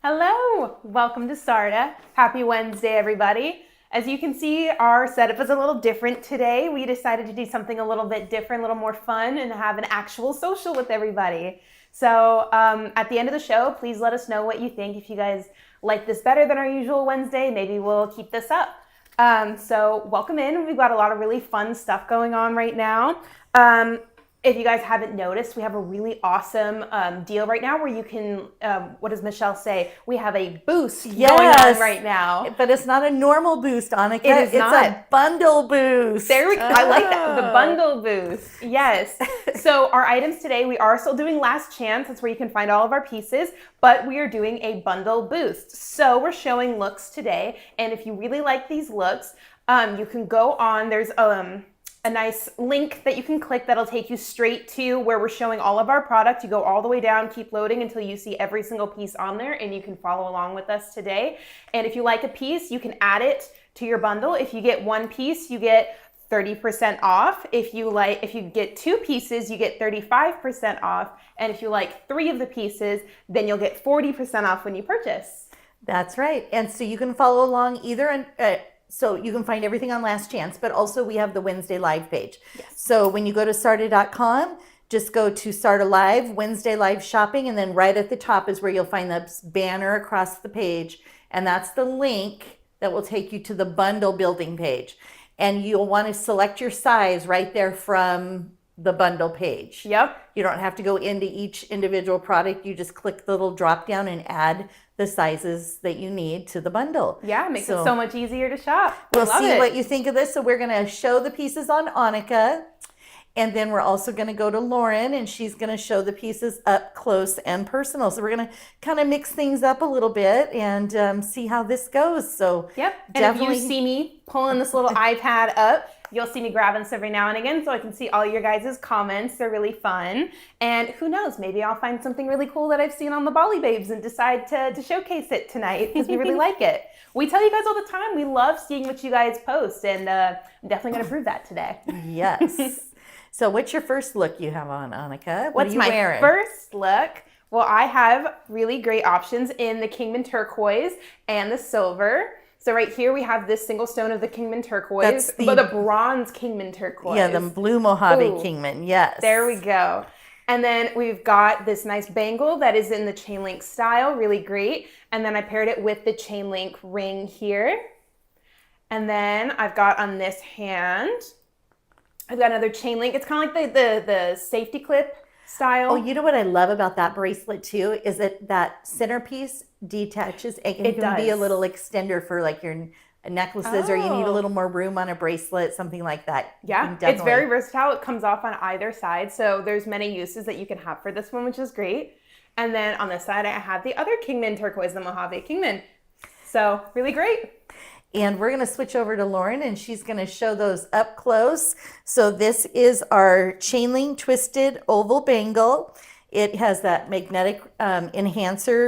Hello, welcome to SARDA. Happy Wednesday, everybody. As you can see, our setup is a little different today. We decided to do something a little bit different, a little more fun, and have an actual social with everybody. So at the end of the show, please let us know what you think. If you guys like this better than our usual Wednesday, maybe we'll keep this up. So welcome in. We've got a lot of really fun stuff going on right now. If you guys haven't noticed, we have a really awesome deal right now where you can, what does Michelle say? We have a boost going on right now. But it's not a normal boost, Annika. It's not. A bundle boost. There we go. I like that. The bundle boost. Yes. So our items today, we are still doing last chance. That's where you can find all of our pieces, but we are doing a bundle boost. So we're showing looks today. And if you really like these looks, you can go on, there's a nice link that you can click that'll take you straight to where we're showing all of our product. You go all the way down, keep loading until you see every single piece on there, and you can follow along with us today. And if you like a piece, you can add it to your bundle. If you get one piece, you get 30% off. If you get two pieces, you get 35% off. And if you like three of the pieces, then you'll get 40% off when you purchase. That's right. And so you can follow along either so you can find everything on Last Chance, but also we have the Wednesday Live page. Yes. So when you go to sarda.com, just go to SARDA Live, Wednesday Live Shopping, and then right at the top is where you'll find the banner across the page. And that's the link that will take you to the bundle building page. And you'll want to select your size right there from the bundle page. Yep. You don't have to go into each individual product. You just click the little drop down and add the sizes that you need to the bundle. Yeah, it makes it so much easier to shop. We'll see what you think of this. So we're going to show the pieces on Annika, and then we're also going to go to Lauren, and she's going to show the pieces up close and personal. So we're going to kind of mix things up a little bit and see how this goes. So yep. And if you see me pulling this little iPad up, you'll see me grabbing this every now and again so I can see all your guys' comments. They're really fun. And who knows, maybe I'll find something really cool that I've seen on the Bali Babes and decide to showcase it tonight because we really like it. We tell you guys all the time, we love seeing what you guys post, and I'm definitely going to prove that today. Yes. So what's your first look you have on, Annika? What are you wearing? First look? Well, I have really great options in the Kingman turquoise and the silver. So right here we have this single stone of the Kingman turquoise, but the bronze Kingman turquoise. Yeah, the blue Mojave Kingman, yes. There we go. And then we've got this nice bangle that is in the chain link style, really great. And then I paired it with the chain link ring here. And then I've got on this hand, I've got another chain link. It's kind of like the safety clip style. Oh, you know what I love about that bracelet too is that centerpiece detaches and it can be a little extender for like your necklaces, or you need a little more room on a bracelet, something like that. Yeah, it's very versatile. It comes off on either side, so there's many uses that you can have for this one, which is great. And then on this side, I have the other Kingman turquoise, the Mojave Kingman. So really great. And we're going to switch over to Lauren, and she's going to show those up close. So this is our chain link twisted oval bangle. It has that magnetic magnetic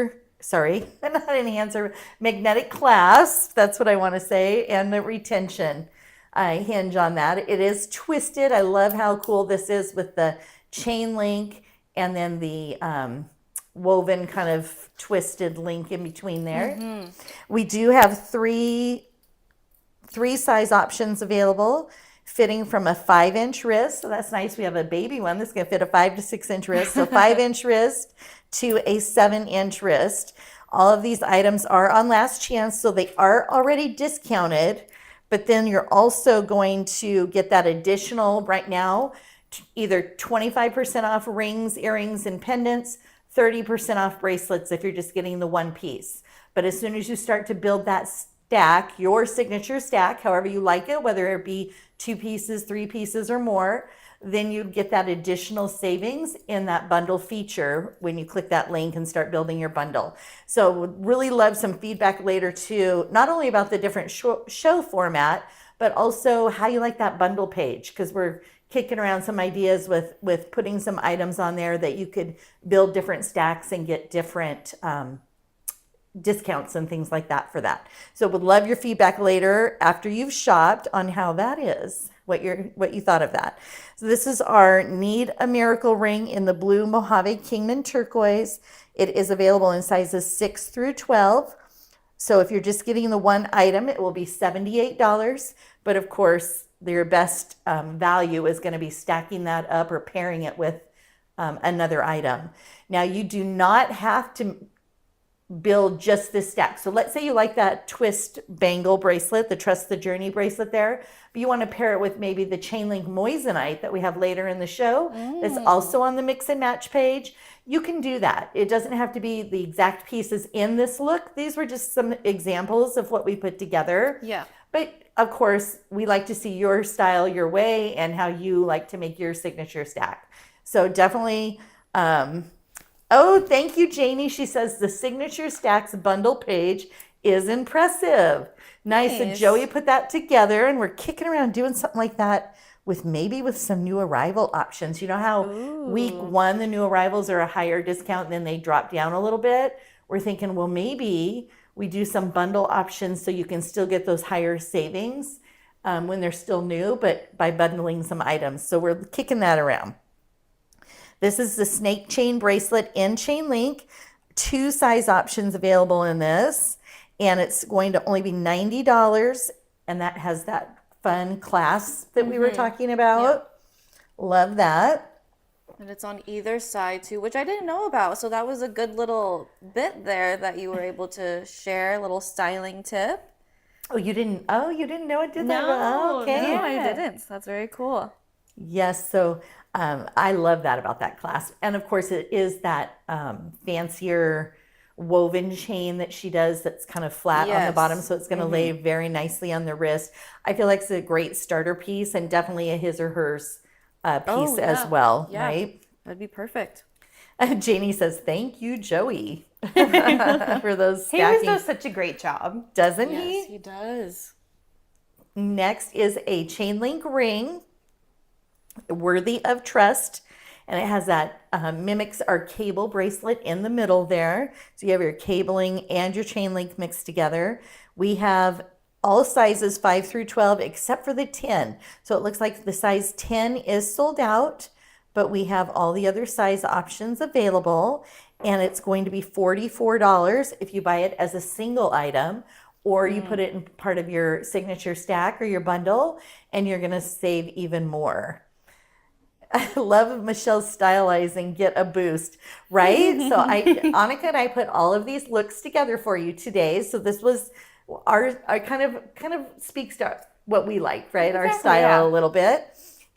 clasp. That's what I want to say. And the retention hinge on that. It is twisted. I love how cool this is with the chain link and then the woven kind of twisted link in between there. Mm-hmm. We do have three size options available, fitting from a 5-inch wrist. So that's nice. We have a baby one that's going to fit a 5 to 6 inch wrist. So 5-inch wrist to a 7-inch wrist. All of these items are on Last Chance, so they are already discounted, but then you're also going to get that additional right now, either 25% off rings, earrings, and pendants, 30% off bracelets if you're just getting the one piece. But as soon as you start to build that stack, your signature stack, however you like it, whether it be 2 pieces, 3 pieces, or more, then you'd get that additional savings in that bundle feature when you click that link and start building your bundle. So would really love some feedback later too, not only about the different show format, but also how you like that bundle page, because we're kicking around some ideas with putting some items on there that you could build different stacks and get different discounts and things like that for that. So would love your feedback later after you've shopped on how that is, what you thought of that. So this is our Need a Miracle ring in the blue Mojave Kingman turquoise. It is available in sizes 6 through 12. So if you're just getting the one item, it will be $78. But of course, your best value is going to be stacking that up or pairing it with another item. Now, you do not have to build just this stack. So let's say you like that twist bangle bracelet, the Trust the Journey bracelet there, but you want to pair it with maybe the chain link moissanite that we have later in the show. That's also on the mix and match page. You can do that. It doesn't have to be the exact pieces in this look. These were just some examples of what we put together. Yeah. But of course, we like to see your style, your way, and how you like to make your signature stack. So definitely, oh, thank you, Janie. She says the signature stacks bundle page is impressive. Nice. So Joey put that together, and we're kicking around doing something like that with some new arrival options. You know how week 1, the new arrivals are a higher discount, and then they drop down a little bit? We're thinking, well, maybe we do some bundle options so you can still get those higher savings when they're still new, but by bundling some items. So we're kicking that around. This is the snake chain bracelet in chain link. 2 size options available in this, and it's going to only be $90, and that has that fun clasp that we were talking about. Yeah. Love that. And it's on either side too, which I didn't know about. So that was a good little bit there that you were able to share, a little styling tip. Oh, you didn't know it did that? No, Okay. no, I didn't. That's very cool. Yes, so I love that about that clasp. And of course, it is that fancier woven chain that she does that's kind of flat on the bottom, so it's going to lay very nicely on the wrist. I feel like it's a great starter piece and definitely a his or hers piece as well, right? That'd be perfect. Janie says, thank you, Joey, for those He stacking. always does such a great job. Doesn't Yes, he? he does. Next is a chain link ring, worthy of trust. And it has that mimics our cable bracelet in the middle there. So you have your cabling and your chain link mixed together. We have all sizes 5 through 12 except for the 10. So it looks like the size 10 is sold out, but we have all the other size options available. And it's going to be $44 if you buy it as a single item, or you put it in part of your signature stack or your bundle, and you're going to save even more. I love Michelle's stylizing, get a boost, right? So Annika and I put all of these looks together for you today. So this was our kind of speaks to what we like, right? Exactly, our style a little bit.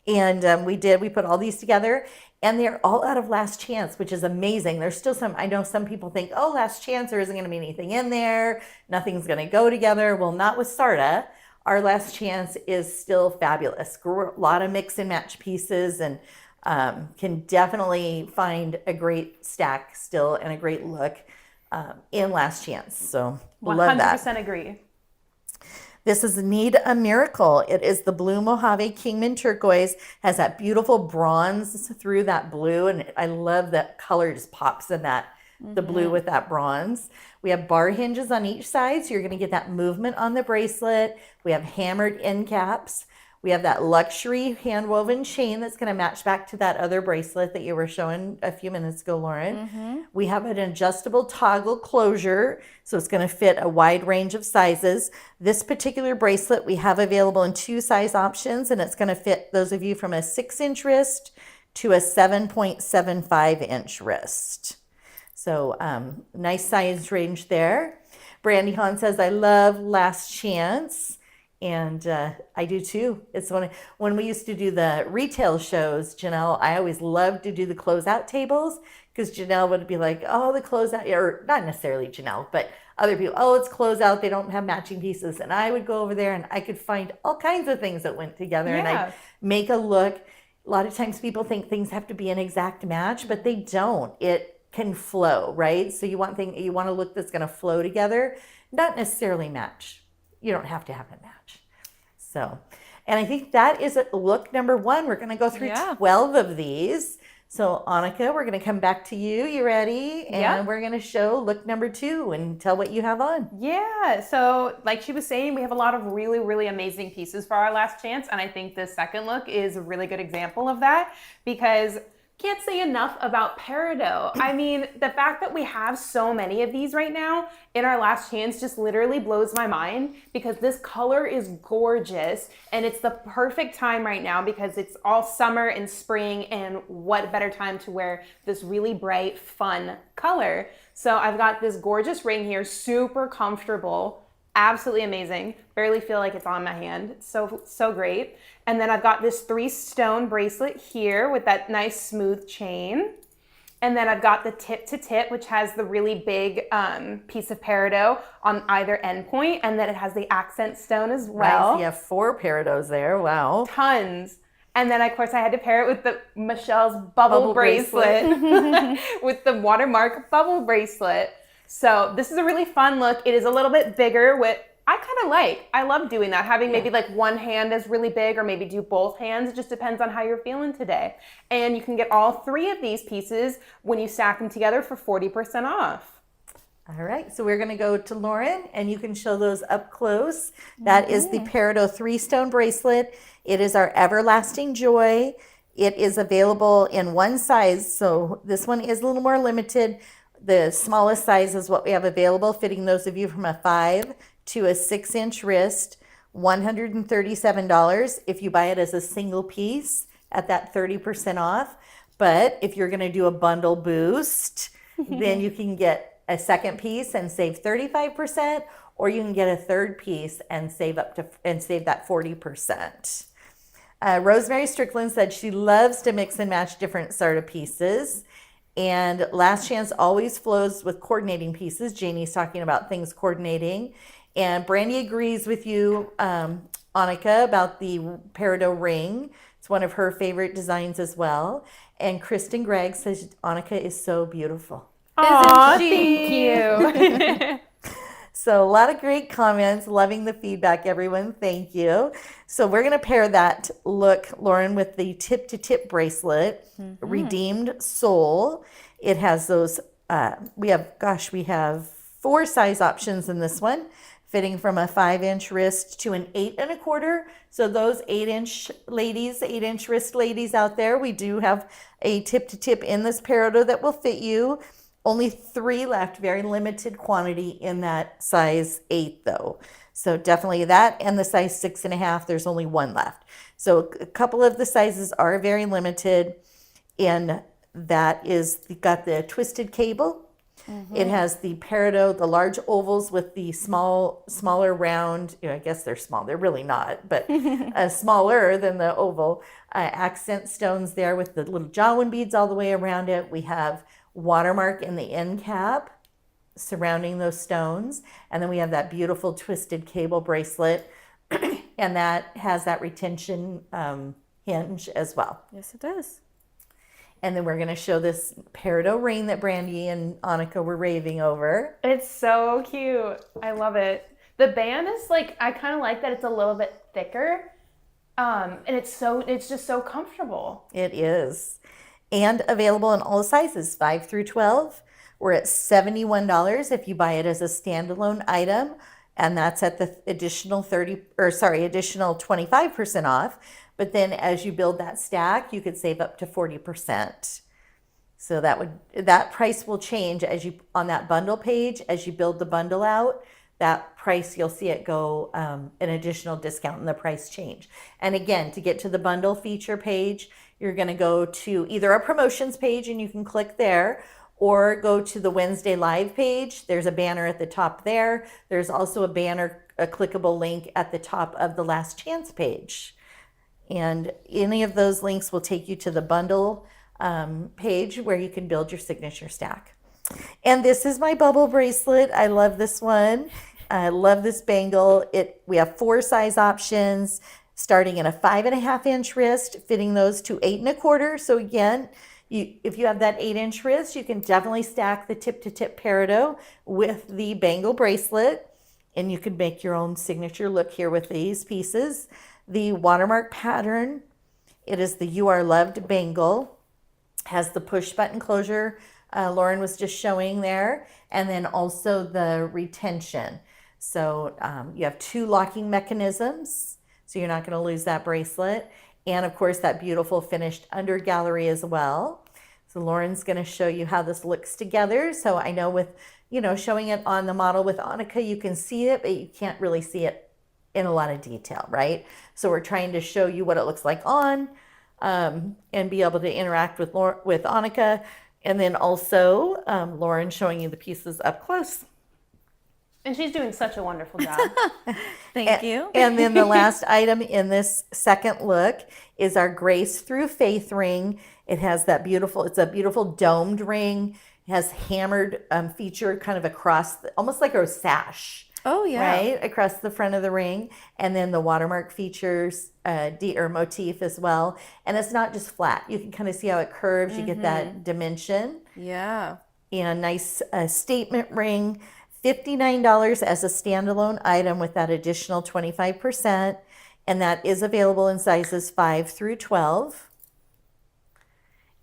And we put all these together, and they're all out of last chance, which is amazing. There's still some, I know some people think, oh, last chance, there isn't going to be anything in there. Nothing's going to go together. Well, not with SARDA. Our last chance is still fabulous. A lot of mix and match pieces, and can definitely find a great stack still and a great look in last chance. So love that. 100% agree. This is Need a Miracle. It is the blue Mojave Kingman turquoise. Has that beautiful bronze through that blue, and I love that color just pops in that the blue with that bronze. We have bar hinges on each side, so you're going to get that movement on the bracelet. We have hammered end caps. We have that luxury hand-woven chain that's going to match back to that other bracelet that you were showing a few minutes ago, Lauren. We have an adjustable toggle closure, so it's going to fit a wide range of sizes. This particular bracelet we have available in 2 size options, and it's going to fit those of you from a 6-inch wrist to a 7.75-inch wrist. So nice size range there. Brandy Hahn says, I love Last Chance. And I do too. It's when we used to do the retail shows, Janelle, I always loved to do the closeout tables, because Janelle would be like, oh, the closeout, or not necessarily Janelle, but other people, oh, it's closeout, they don't have matching pieces. And I would go over there and I could find all kinds of things that went together, and I'd make a look. A lot of times people think things have to be an exact match, but they don't. It can flow, right? So you want a look that's going to flow together, not necessarily match. You don't have to have it match. So, and I think that is look number 1. We're going to go through 12 of these. So Annika, we're going to come back to you. You ready? And we're going to show look number 2 and tell what you have on. Yeah. So like she was saying, we have a lot of really, really amazing pieces for our last chance. And I think the second look is a really good example of that, because Can't say enough about Peridot. I mean, the fact that we have so many of these right now in our last chance just literally blows my mind because this color is gorgeous and it's the perfect time right now because it's all summer and spring, and what better time to wear this really bright, fun color. So I've got this gorgeous ring here, super comfortable, absolutely amazing. Barely feel like it's on my hand. So great. And then I've got this 3-stone bracelet here with that nice smooth chain. And then I've got the tip to tip, which has the really big piece of peridot on either end point, and then it has the accent stone as well. Nice. You have 4 peridots there. Wow. Tons. And then, of course, I had to pair it with the Michelle's bubble bracelet with the watermark bubble bracelet. So this is a really fun look. It is a little bit bigger, which I love doing that. Having maybe like one hand is really big, or maybe do both hands. It just depends on how you're feeling today. And you can get all 3 of these pieces when you stack them together for 40% off. All right, so we're going to go to Lauren, and you can show those up close. That is the Peridot 3-stone bracelet. It is our Everlasting Joy. It is available in one size, so this one is a little more limited. The smallest size is what we have available, fitting those of you from a 5 to a 6-inch wrist, $137 if you buy it as a single piece at that 30% off. But if you're going to do a bundle boost, then you can get a second piece and save 35%, or you can get a third piece and save that 40%. Rosemary Strickland said she loves to mix and match different SARDA pieces, and Last Chance always flows with coordinating pieces. Janie's talking about things coordinating, and Brandy agrees with you, Annika, about the Peridot ring. It's one of her favorite designs as well. And Kristen Gregg says Annika is so beautiful. Aw, thank you. So a lot of great comments. Loving the feedback, everyone. Thank you. So we're going to pair that look, Lauren, with the tip-to-tip bracelet, Redeemed Soul. It has those, we have 4 size options in this one, fitting from a 5-inch wrist to an 8 1/4. So those 8-inch ladies, 8-inch wrist ladies out there, we do have a tip-to-tip in this Peridot that will fit you. Only 3 left, very limited quantity in that size 8 though. So definitely that, and the size 6 1/2, there's only 1 left. So a couple of the sizes are very limited, and that is got the twisted cable. It has the Peridot, the large ovals with the smaller round, I guess they're small, they're really not, but smaller than the oval. Accent stones there with the little jawin beads all the way around it. We have watermark in the end cap surrounding those stones, and then we have that beautiful twisted cable bracelet, and that has that retention hinge as well. Yes, it does. And then we're going to show this Peridot ring that Brandy and Annika were raving over. It's so cute. I love it. The band is like, I kind of like that it's a little bit thicker, and it's just so comfortable. It is. And available in all sizes, 5 through 12. We're at $71 if you buy it as a standalone item, and that's at the additional 25% off. But then as you build that stack, you could save up to 40%. So that price will change as you on that bundle page, as you build the bundle out. That price, you'll see it go an additional discount and the price change. And again, to get to the bundle feature page, you're going to go to either a promotions page and you can click there, or go to the Wednesday live page. There's a banner at the top there. There's also a clickable link at the top of the Last Chance page. And any of those links will take you to the bundle page where you can build your signature stack. And this is my bubble bracelet. I love this one. I love this bangle. We have 4 size options, starting in a 5 1/2-inch wrist, fitting those to 8 1/4. So again, if you have that 8-inch wrist, you can definitely stack the tip-to-tip Peridot with the bangle bracelet, and you can make your own signature look here with these pieces. The watermark pattern, it is the You Are Loved bangle, has the push button closure Lauren was just showing there, and then also the retention. So you have 2 locking mechanisms, so you're not going to lose that bracelet. And of course, that beautiful finished under gallery as well. So Lauren's going to show you how this looks together. So I know with, showing it on the model with Annika, you can see it, but you can't really see it in a lot of detail, right? So we're trying to show you what it looks like on, and be able to interact with Annika, and then also Lauren showing you the pieces up close. And she's doing such a wonderful job. Thank you. And then the last item in this second look is our Grace Through Faith ring. It has that it's a beautiful domed ring. It has hammered feature kind of across, almost like a sash. Oh, yeah. Right across the front of the ring. And then the watermark features or motif as well. And it's not just flat. You can kind of see how it curves. You get that dimension. Yeah. And a nice statement ring. $59 as a standalone item with that additional 25%. And that is available in sizes 5 through 12.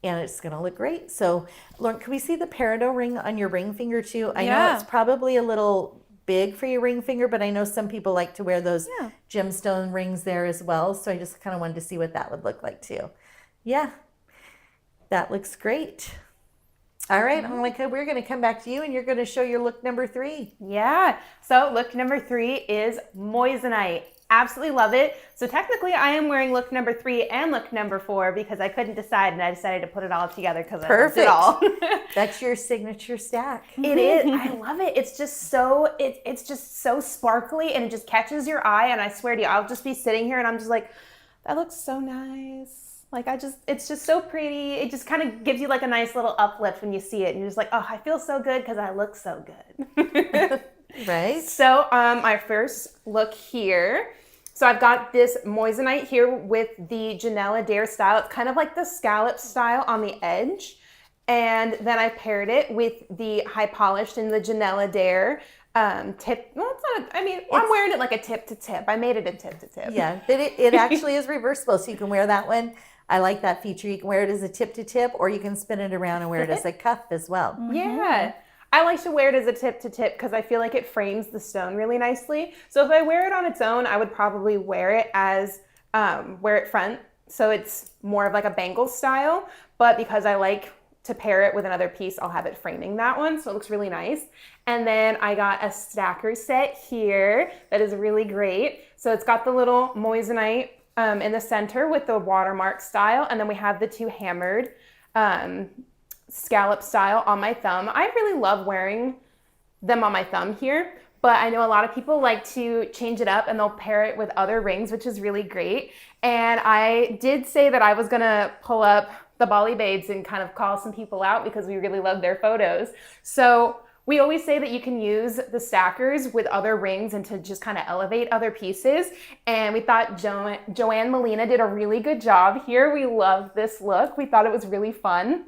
And it's going to look great. So, Lauren, can we see the Peridot ring on your ring finger too? I know it's probably a little big for your ring finger, but I know some people like to wear those gemstone rings there as well. So I just kind of wanted to see what that would look like too. Yeah, that looks great. All right, Monica, we're going to come back to you and you're going to show your look number 3. Yeah, so look number 3 is Moissanite. Absolutely love it. So technically I am wearing look number 3 and look number 4 because I couldn't decide and I decided to put it all together because I loved it all. That's your signature stack. It is. I love it. It's just so it's just so sparkly and it just catches your eye, and I swear to you, I'll just be sitting here and I'm just like, that looks so nice. Like it's just so pretty. It just kind of gives you like a nice little uplift when you see it and you're just like, oh, I feel so good because I look so good. Right. So my first look here. So I've got this Moissanite here with the Janella Dare style. It's kind of like the scallop style on the edge. And then I paired it with the high polished in the Janella Dare tip. Well, it's not, I'm wearing it like a tip to tip. I made it a tip to tip. Yeah, but it actually is reversible. So you can wear that one. I like that feature. You can wear it as a tip to tip, or you can spin it around and wear it as a cuff as well. Yeah. I like to wear it as a tip to tip because I feel like it frames the stone really nicely. So if I wear it on its own, I would probably wear it as, wear it front. So it's more of like a bangle style, but because I like to pair it with another piece, I'll have it framing that one. So it looks really nice. And then I got a stacker set here that is really great. So it's got the little Moissanite in the center with the watermark style. And then we have the 2 hammered scallop style on my thumb. I really love wearing them on my thumb here, but I know a lot of people like to change it up and they'll pair it with other rings, which is really great. And I did say that I was gonna pull up the Bali Babes and kind of call some people out because we really love their photos. So we always say that you can use the stackers with other rings and to just kind of elevate other pieces. And we thought Joanne Molina did a really good job here. We love this look. We thought it was really fun.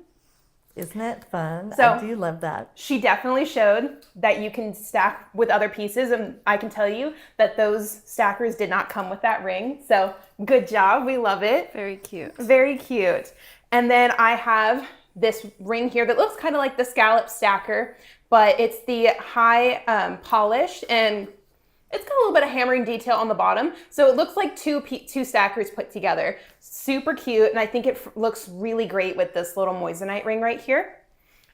Isn't it fun? So, I do love that. She definitely showed that you can stack with other pieces, and I can tell you that those stackers did not come with that ring. So good job. We love it. Very cute. Very cute. And then I have this ring here that looks kind of like the scallop stacker, but it's the high polished, and it's got a little bit of hammering detail on the bottom. So it looks like two stackers put together. Super cute. And I think it looks really great with this little Moissanite ring right here.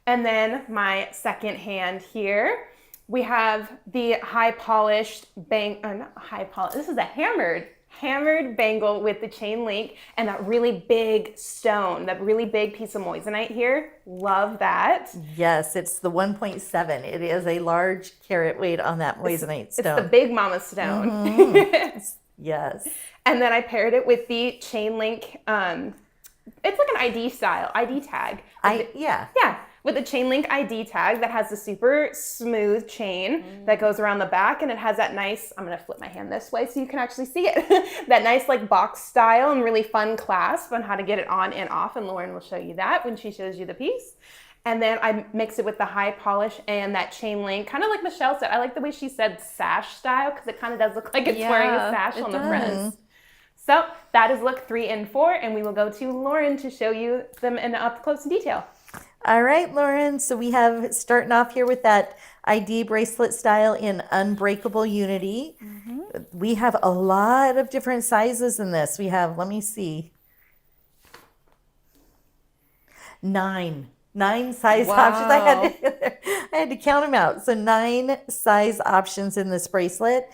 And then my second hand here, we have the high polished this is a hammered bangle with the chain link and that really big stone, that really big piece of Moissanite here. Love that. Yes, it's the 1.7. It is a large carat weight on that Moissanite stone. It's the big mama stone. Mm-hmm. Yes. And then I paired it with the chain link. It's like an ID tag. Yeah, with a chain link ID tag that has the super smooth chain that goes around the back, and it has that nice, I'm gonna flip my hand this way so you can actually see it, that nice like box style and really fun clasp on how to get it on and off, and Lauren will show you that when she shows you the piece. And then I mix it with the high polish and that chain link, kind of like Michelle said. I like the way she said sash style because it kind of does look like it's wearing a sash on the front. So that is look 3 and 4, and we will go to Lauren to show you them in up close and detail. All right, Lauren. So we have starting off here with that ID bracelet style in Unbreakable Unity. We have a lot of different sizes in this. We have, let me see. Nine size options. I had to count them out. So 9 size options in this bracelet.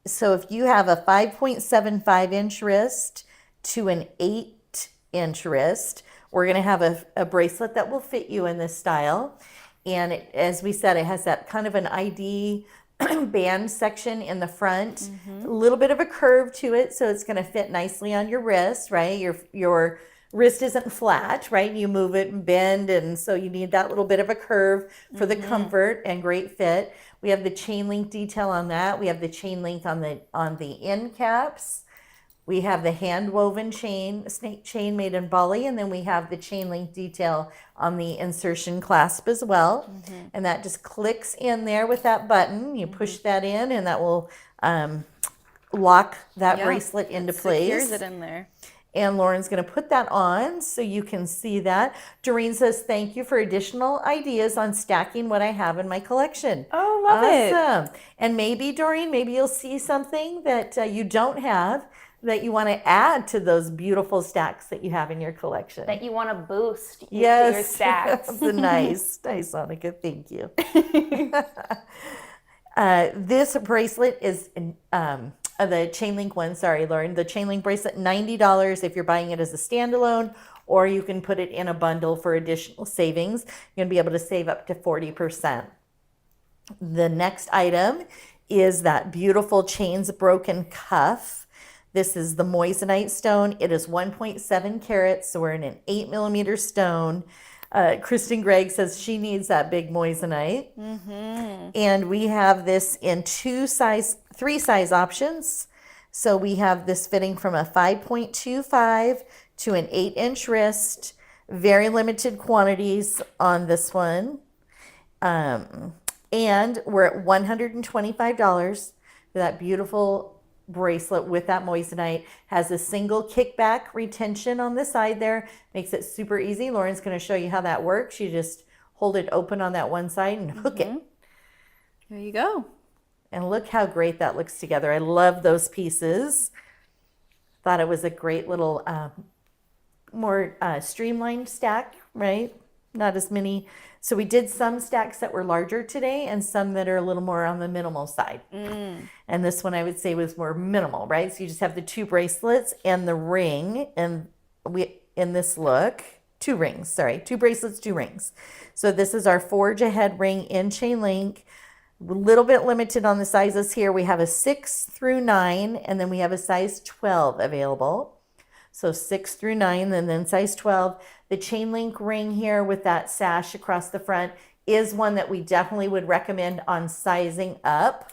So if you have a 5.75 inch wrist to an 8-inch wrist, we're going to have a bracelet that will fit you in this style. And as we said, it has that kind of an ID band section in the front, a little bit of a curve to it, so it's going to fit nicely on your wrist, right? Your wrist isn't flat, right? You move it and bend, and so you need that little bit of a curve for the comfort and great fit. We have the chain link detail on that. We have the chain link on the end caps. We have the hand woven chain, snake chain made in Bali, and then we have the chain link detail on the insertion clasp as well. And that just clicks in there with that button. You push that in, and that will lock that bracelet into place. Secures it in there. And Lauren's going to put that on so you can see that. Doreen says, thank you for additional ideas on stacking what I have in my collection. Oh, love it. Awesome. And maybe, Doreen, maybe you'll see something that you don't have that you want to add to those beautiful stacks that you have in your collection. That you want to boost Yes, your stacks. that's nice, Annika. Thank you. This bracelet is the chain link one. Sorry, Lauren. The chain link bracelet, $90 if you're buying it as a standalone, or you can put it in a bundle for additional savings. You're gonna be able to save up to 40%. The next item is that beautiful chains broken cuff. This is the Moissanite stone. It is 1.7 carats, so we're in an 8mm stone. Kristen Gregg says she needs that big Moissanite. And we have this in 3 size options. So we have this fitting from a 5.25 to an 8-inch wrist. Very limited quantities on this one. And we're at $125 for that beautiful bracelet with that Moissanite. Has a single kickback retention on the side there. Makes it super easy. Lauren's going to show you how that works. You just hold it open on that one side and hook it. There you go. And look how great that looks together. I love those pieces. Thought it was a great little more streamlined stack, right? Not as many. So we did some stacks that were larger today and some that are a little more on the minimal side. And this one I would say was more minimal, right? So you just have the 2 bracelets and the ring, and in this look, 2 rings, sorry, 2 bracelets, 2 rings. So this is our forge ahead ring in chain link. A little bit limited on the sizes here. We have a 6 through 9, and then we have a size 12 available. So 6 through 9, and then size 12. The chain link ring here with that sash across the front is one that we definitely would recommend on sizing up.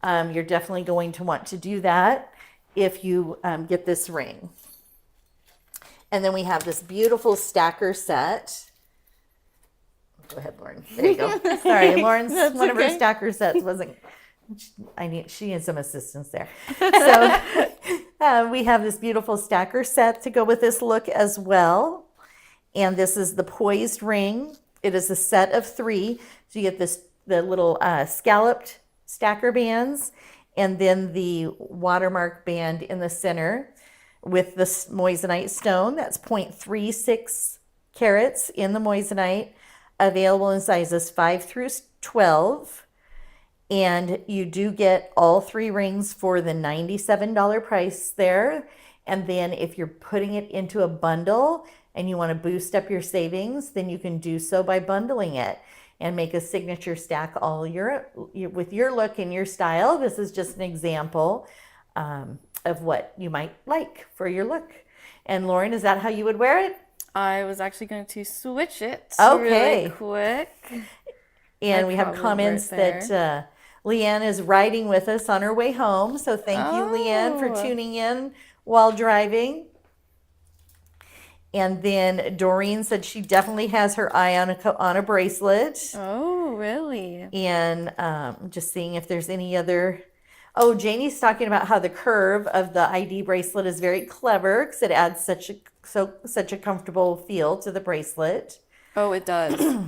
You're definitely going to want to do that if you get this ring. And then we have this beautiful stacker set. Go ahead, Lauren. There you go. Sorry, Lauren's one of her stacker sets wasn't. She needs some assistance there. So we have this beautiful stacker set to go with this look as well. And this is the poised ring. It is a set of 3. So you get the little scalloped stacker bands, and then the watermark band in the center with the Moissanite stone. That's 0.36 carats in the Moissanite, available in sizes 5 through 12. And you do get all 3 rings for the $97 price there. And then if you're putting it into a bundle and you want to boost up your savings, then you can do so by bundling it and make a signature stack all with your look and your style. This is just an example of what you might like for your look. And Lauren, is that how you would wear it? I was actually going to switch it Okay. really quick. And we have comments that Leanne is riding with us on her way home. So thank you, Leanne, for tuning in while driving. And then Doreen said she definitely has her eye on a bracelet. Oh, really? And just seeing if there's any other. Oh, Janie's talking about how the curve of the ID bracelet is very clever because it adds such a comfortable feel to the bracelet. Oh, it does.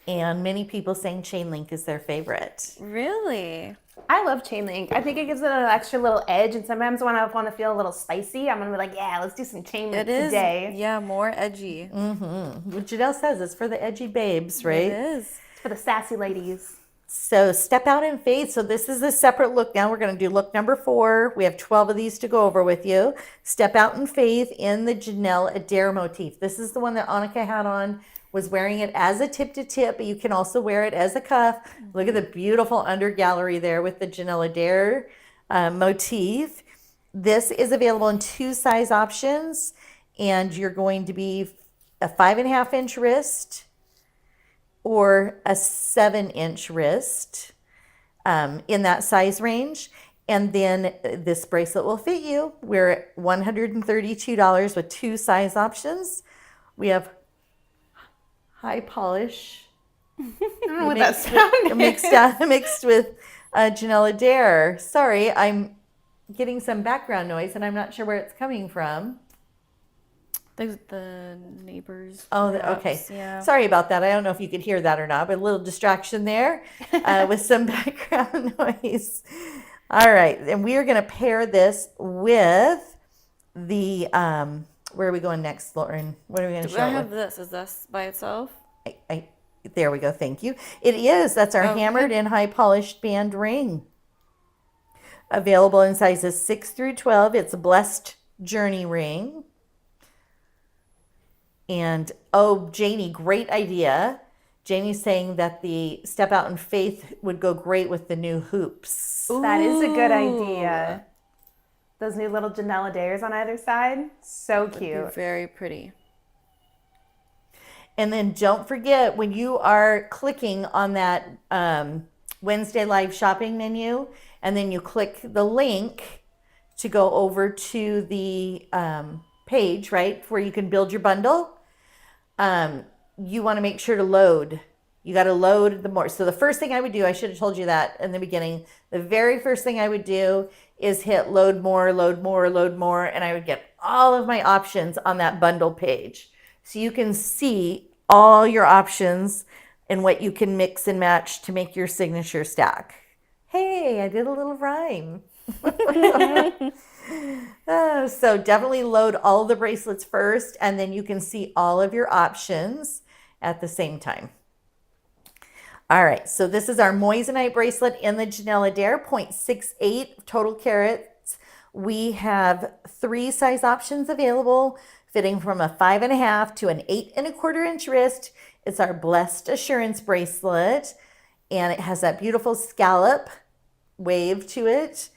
And many people saying chain link is their favorite. Really? I love chain link. I think it gives it an extra little edge, and sometimes when I want to feel a little spicy, I'm gonna be like, yeah, let's do some chain link today. Yeah, more edgy. What Janelle says is for the edgy babes, right? It is. It's for the sassy ladies. So step out in faith. So this is a separate look. Now we're going to do look number 4. We have 12 of these to go over with you. Step out in faith in the Janella Dare motif. This is the one that Annika had on, was wearing it as a tip to tip, but you can also wear it as a cuff. Look at the beautiful under gallery there with the Janella Dare motif. This is available in 2 size options, and you're going to be a 5.5-inch wrist or a 7-inch wrist in that size range. And then this bracelet will fit you. We're at $132 with 2 size options. We have high polish. I don't know what that sounded. Mixed with Janella Dare. Sorry, I'm getting some background noise and I'm not sure where it's coming from. The neighbors. Oh, perhaps, okay. Yeah. Sorry about that. I don't know if you could hear that or not, but a little distraction there with some background noise. All right. And we are going to pair this with the, where are we going next, Lauren? What are we going to show? I have this. Is this by itself? There we go. Thank you. It is. That's our hammered and high polished band ring. Available in sizes 6 through 12. It's a blessed journey ring. And, oh, Janie, great idea. Janie's saying that the step out in faith would go great with the new hoops. Ooh. That is a good idea. Those new little Janella Dares on either side. So cute. Very pretty. And then don't forget, when you are clicking on that Wednesday Live shopping menu, and then you click the link to go over to the page, right, where you can build your bundle, you want to make sure to load. You got to load the more. So the first thing I would do, I should have told you that in the beginning. The very first thing I would do is hit load more, load more, load more, and I would get all of my options on that bundle page. So you can see all your options and what you can mix and match to make your signature stack. Hey, I did a little rhyme. So definitely load all the bracelets first, and then you can see all of your options at the same time. All right, so this is our Moissanite bracelet in the Janella Dare, 0.68 total carats. We have 3 size options available, fitting from a 5.5 to an 8.25-inch wrist. It's our Blessed Assurance bracelet, and it has that beautiful scallop wave to it.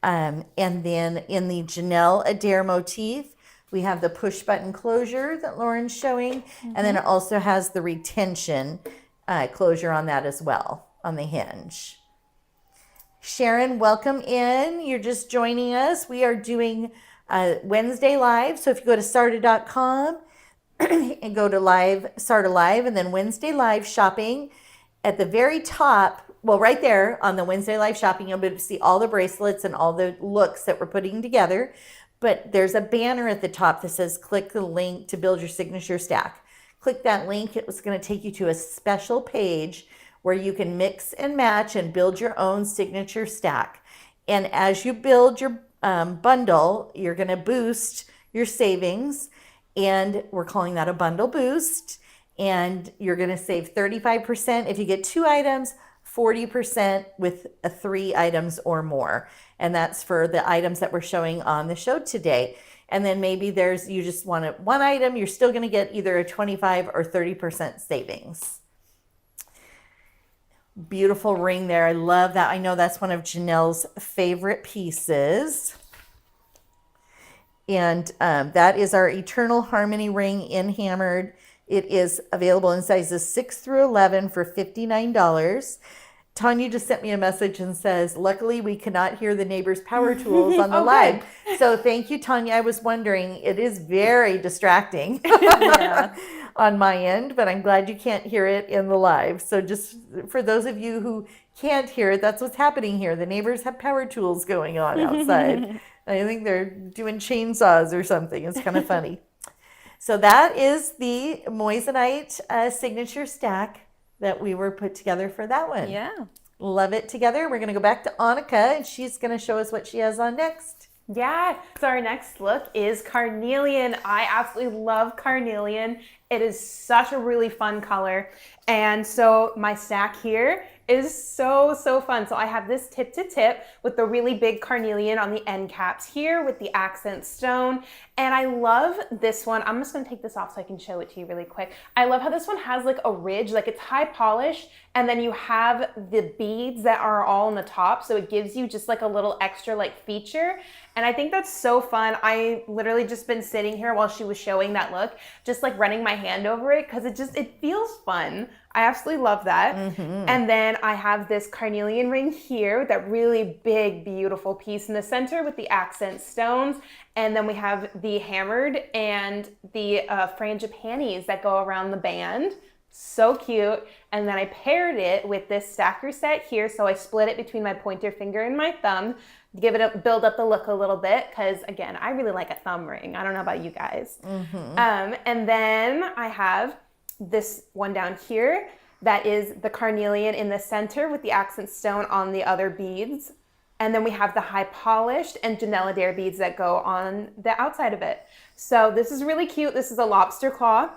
And then in the Janella Dare motif, we have the push button closure that Lauren's showing. And then it also has the retention closure on that as well, on the hinge. Sharon, welcome in. You're just joining us. We are doing Wednesday Live. So if you go to SARDA.com and go to Live, SARDA Live, and then Wednesday Live shopping, at the very top, well, right there on the Wednesday Live shopping, you'll be able to see all the bracelets and all the looks that we're putting together. But there's a banner at the top that says, click the link to build your signature stack. Click that link. It's going to take you to a special page where you can mix and match and build your own signature stack. And as you build your bundle, you're going to boost your savings. And we're calling that a bundle boost. And you're going to save 35% if you get 2 items, 40% with 3 items or more. And that's for the items that we're showing on the show today. And then maybe you just want 1 item, you're still going to get either a 25 or 30% savings. Beautiful ring there. I love that. I know that's one of Janelle's favorite pieces. And that is our Eternal Harmony ring in hammered. It is available in sizes 6 through 11 for $59. Tanya just sent me a message and says, luckily we cannot hear the neighbor's power tools on the live. So thank you, Tanya. I was wondering, it is very distracting on my end, but I'm glad you can't hear it in the live. So just for those of you who can't hear it, that's what's happening here. The neighbors have power tools going on outside. I think they're doing chainsaws or something. It's kind of funny. So that is the Moissanite signature stack that we were put together for that one. Yeah. Love it together. We're going to go back to Annika, and she's going to show us what she has on next. Yeah, so our next look is Carnelian. I absolutely love Carnelian. It is such a really fun color. And so my stack here is so fun. So I have this tip to tip with the really big carnelian on the end caps here with the accent stone. And I love this one. I'm just gonna take this off so I can show it to you really quick. I love how this one has like a ridge, like it's high polish, and then you have the beads that are all on the top. So it gives you just like a little extra like feature. And I think that's so fun. I literally just been sitting here while she was showing that look, just like running my hand over it because it feels fun. I absolutely love that. And then I have this carnelian ring here with that really big, beautiful piece in the center with the stones. And then we have the hammered and the frangipanis that go around the band. So cute. And then I paired it with this stacker set here. So I split it between my pointer finger and my thumb to give it a build up the look a little bit. Cause again, I really like a thumb ring. I don't know about you guys. And then I have this one down here that is the carnelian in the center with the accent stone on the other beads. And then we have the high polished and Janella Dare beads that go on the outside of it. So this is really cute. This is a lobster claw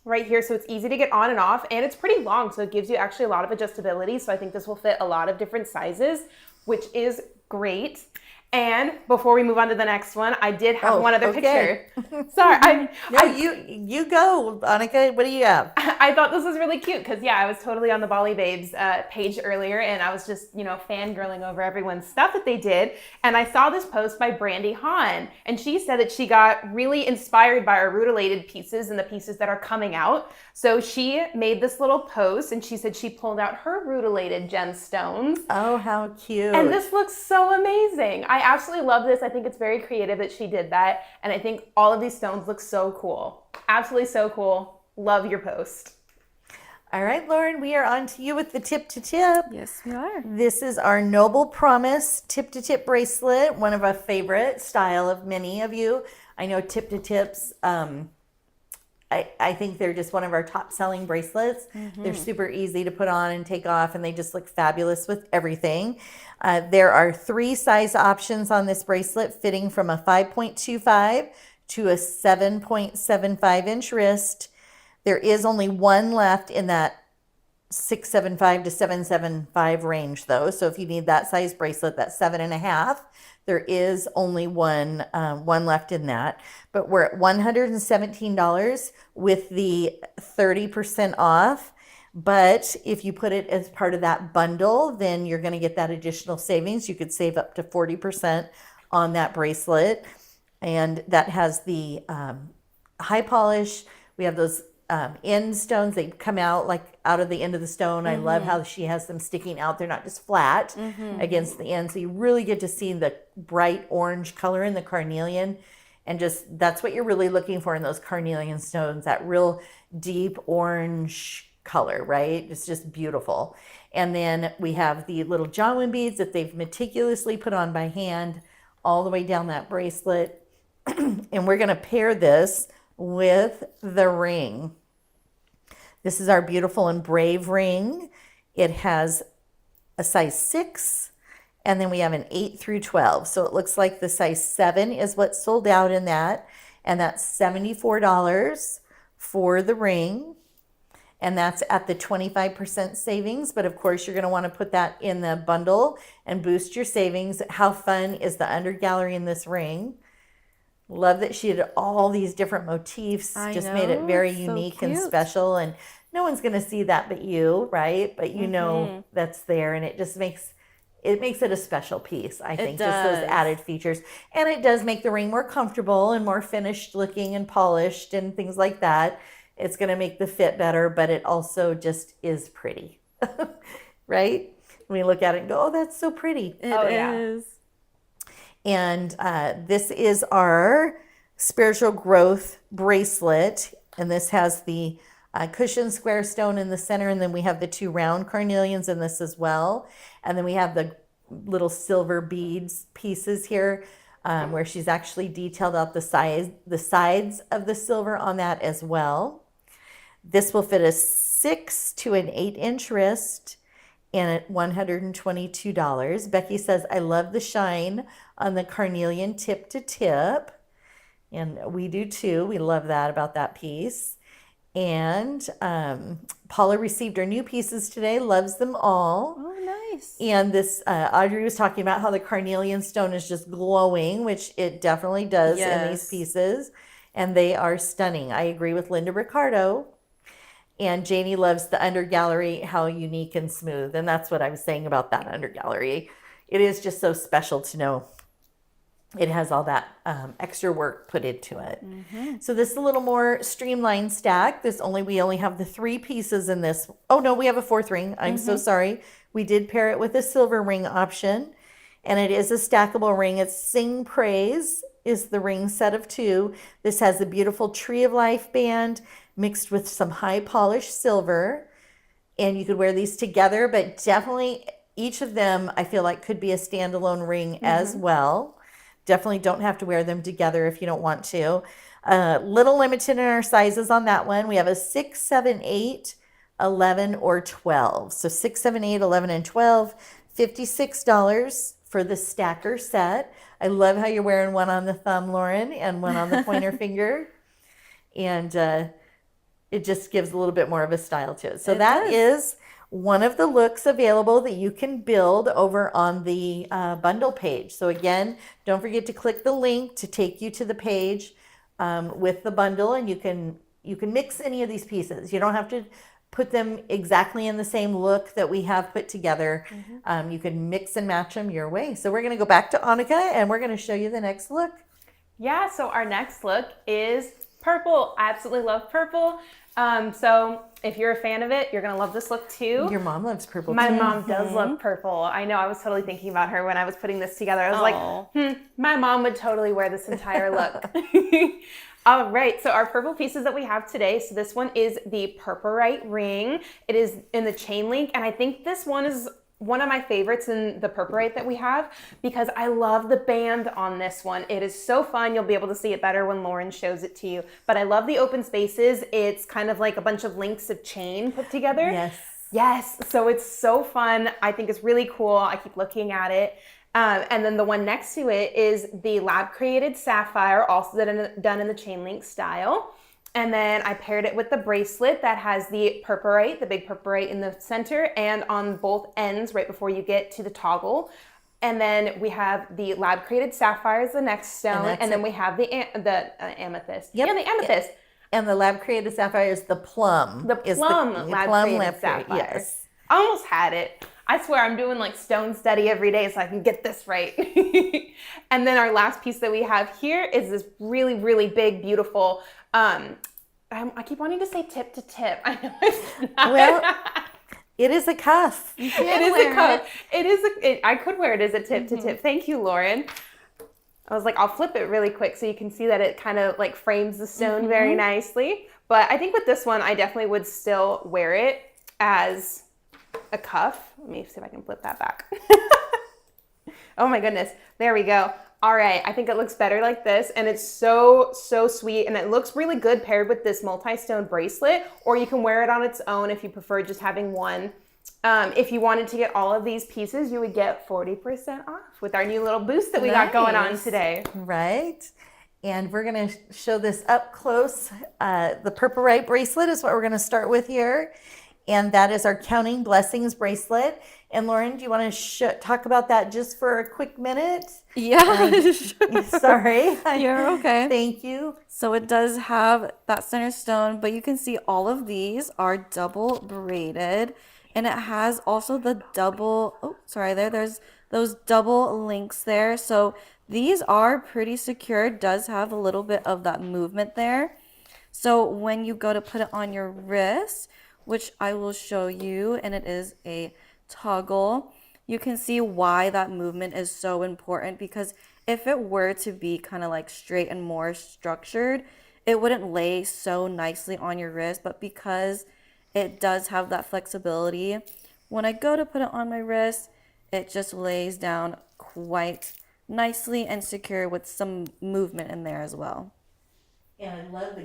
right here. So it's easy to get on and off, and it's pretty long. So it gives you actually a lot of adjustability. So I think this will fit a lot of different sizes, which is great. And before we move on to the next one, I did have one other picture. Sorry. You go, Annika. What do you have? I thought this was really cute because, yeah, I was totally on the Bali Babes page earlier, and I was just, fangirling over everyone's stuff that they did. And I saw this post by Brandy Hahn, and she said that she got really inspired by our rutilated pieces and the pieces that are coming out. So she made this little post, and she said she pulled out her rutilated gemstones. Oh, how cute. And this looks so amazing. I absolutely love this. I think it's very creative that she did that. And I think all of these stones look so cool. Absolutely so cool. Love your post. All right, Lauren, we are on to you with the tip to tip. Yes, we are. This is our Noble Promise tip to tip bracelet, one of our favorite style of many of you. I know tip to tips, I think they're just one of our top selling bracelets. They're super easy to put on and take off, and they just look fabulous with everything. There are 3 size options on this bracelet, fitting from a 5.25 to a 7.75 inch wrist. There is only one left in that 675 to 775 range though. So if you need that size bracelet, that's 7.5, there is only one left in that. But we're at $117 with the 30% off. But if you put it as part of that bundle, then you're going to get that additional savings. You could save up to 40% on that bracelet. And that has the high polish. We have those end stones. They come out like out of the end of the stone. I love how she has them sticking out. They're not just flat against the end. So you really get to see the bright orange color in the carnelian. And just that's what you're really looking for in those carnelian stones, that real deep orange color, right? It's just beautiful. And then we have the little Janyl beads that they've meticulously put on by hand all the way down that bracelet. And we're going to pair this with the ring. This is our beautiful and brave ring. It has a size 6, and then we have an 8 through 12. So it looks like the size 7 is what's sold out in that, and that's $74 for the ring. And that's at the 25% savings. But of course, you're going to want to put that in the bundle and boost your savings. How fun is the under gallery in this ring? Love that she did all these different motifs. Just made it very unique and special. And no one's going to see that but you, right? But you know that's there. And it just makes it a special piece, I think. Just those added features. And it does make the ring more comfortable and more finished looking and polished and things like that. It's going to make the fit better, but it also just is pretty, right? We look at it and go, oh, that's so pretty. It is. And this is our spiritual growth bracelet. And this has the cushion square stone in the center. And then we have the 2 round carnelians in this as well. And then we have the little silver beads pieces here where she's actually detailed out the sides of the silver on that as well. This will fit a 6 to an 8 inch wrist. and at $122. Becky says, I love the shine on the carnelian tip to tip. And we do too. We love that about that piece. And Paula received our new pieces today, loves them all. Oh, nice. And this, Audrey was talking about how the carnelian stone is just glowing, which it definitely does in these pieces. And they are stunning. I agree with Linda Ricardo. And Janie loves the under gallery, how unique and smooth. And that's what I was saying about that under gallery. It is just so special to know it has all that extra work put into it. So this is a little more streamlined stack. We only have the 3 pieces in this. Oh no, we have a 4th ring. I'm so sorry. We did pair it with a silver ring option, and it is a stackable ring. It's Sing Praise is the ring set of 2. This has a beautiful Tree of Life band mixed with some high polished silver, and you could wear these together, but definitely each of them I feel like could be a standalone ring as well. Definitely don't have to wear them together if you don't want to. Little limited in our sizes on that one. We have a 6, 7, 8, 11, or 12. So 6, 7, 8, 11, and 12, $56 for the stacker set. I love how you're wearing one on the thumb, Lauren, and one on the pointer finger. And it just gives a little bit more of a style to it. So that is one of the looks available that you can build over on the bundle page. So again, don't forget to click the link to take you to the page with the bundle, and you can mix any of these pieces. You don't have to put them exactly in the same look that we have put together. You can mix and match them your way. So we're going to go back to Annika, and we're going to show you the next look. Yeah, so our next look is purple. I absolutely love purple. So if you're a fan of it, you're going to love this look too. Your mom loves purple My too. mom does love purple. I know. I was totally thinking about her when I was putting this together. I was like, my mom would totally wear this entire look. All right. So our purple pieces that we have today. So this one is the Purpleite ring. It is in the chain link. And I think this one is one of my favorites in the Purpleite that we have because I love the band on this one. It is so fun. You'll be able to see it better when Lauren shows it to you. But I love the open spaces. It's kind of like a bunch of links of chain put together. Yes. Yes. So it's so fun. I think it's really cool. I keep looking at it. And then the one next to it is the lab created sapphire, also done in the chain link style. And then I paired it with the bracelet that has the Purpleite, the big Purpleite in the center and on both ends right before you get to the toggle. And then we have the lab created sapphire as the next stone. And then we have the amethyst. Yep. Yeah, the amethyst. And the lab created sapphire is the plum. The plum lab created sapphire. Yes. I almost had it. I swear I'm doing like stone study every day so I can get this right. And then our last piece that we have here is this really, really big, beautiful, I keep wanting to say tip to tip. I know it's not. Well, it is a cuff. It is a cuff. I could wear it as a tip to tip. Thank you, Lauren. I was like, I'll flip it really quick so you can see that it kind of like frames the stone very nicely. But I think with this one, I definitely would still wear it as a cuff. Let me see if I can flip that back. Oh my goodness. There we go. All right. I think it looks better like this. And it's so, so sweet. And it looks really good paired with this multi-stone bracelet, or you can wear it on its own if you prefer just having one. If you wanted to get all of these pieces, you would get 40% off with our new little boost that we got going on today. Right. And we're going to show this up close. The Purpleite bracelet is what we're going to start with here. And that is our Counting Blessings bracelet. And Lauren, do you want to talk about that just for a quick minute? Yeah, sure. Sorry. You're okay. Thank you. So it does have that center stone, but you can see all of these are double braided. And it has also the double, there's those double links there. So these are pretty secure. It does have a little bit of that movement there. So when you go to put it on your wrist, which I will show you, and it is a toggle, you can see why that movement is so important, because if it were to be kind of like straight and more structured, it wouldn't lay so nicely on your wrist. But because it does have that flexibility, when I go to put it on my wrist, it just lays down quite nicely and secure with some movement in there as well. And I love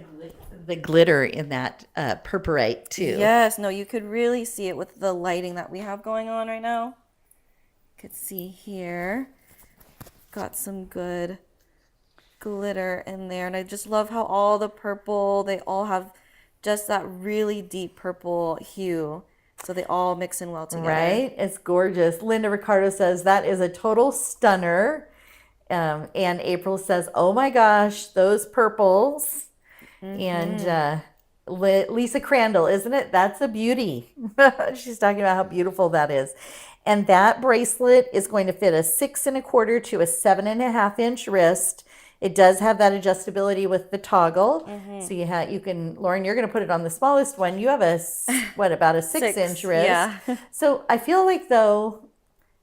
the glitter in that purpurite too. Yes, no, you could really see it with the lighting that we have going on right now. You could see here, got some good glitter in there. And I just love how all the purple, they all have just that really deep purple hue. So they all mix in well together. Right? It's gorgeous. Linda Ricardo says that is a total stunner. And April says, oh my gosh, those purples. And Lisa Crandall, isn't it? That's a beauty. She's talking about how beautiful that is. And that bracelet is going to fit a 6 1/4 to a 7.5 inch wrist. It does have that adjustability with the toggle. So you can, Lauren, you're going to put it on the smallest one. You have about a 6 inch wrist. Yeah. So I feel like though,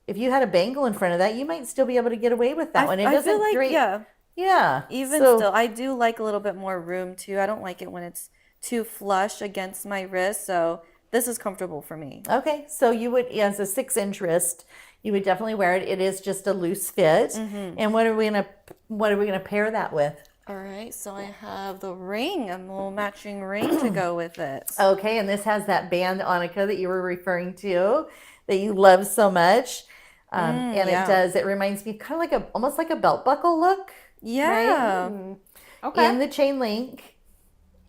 if you had a bangle in front of that, you might still be able to get away with that one. It doesn't feel like, drape. Yeah. Even still, I do like a little bit more room too. I don't like it when it's too flush against my wrist. So this is comfortable for me. Okay, so you would, as a 6 inch wrist, you would definitely wear it. It is just a loose fit. And what are we gonna pair that with? All right, so I have the ring, a little matching ring to go with it. Okay, and this has that band, Annika, that you were referring to, that you love so much. And it reminds me kind of like almost like a belt buckle look. Yeah. Right? Okay. And the chain link.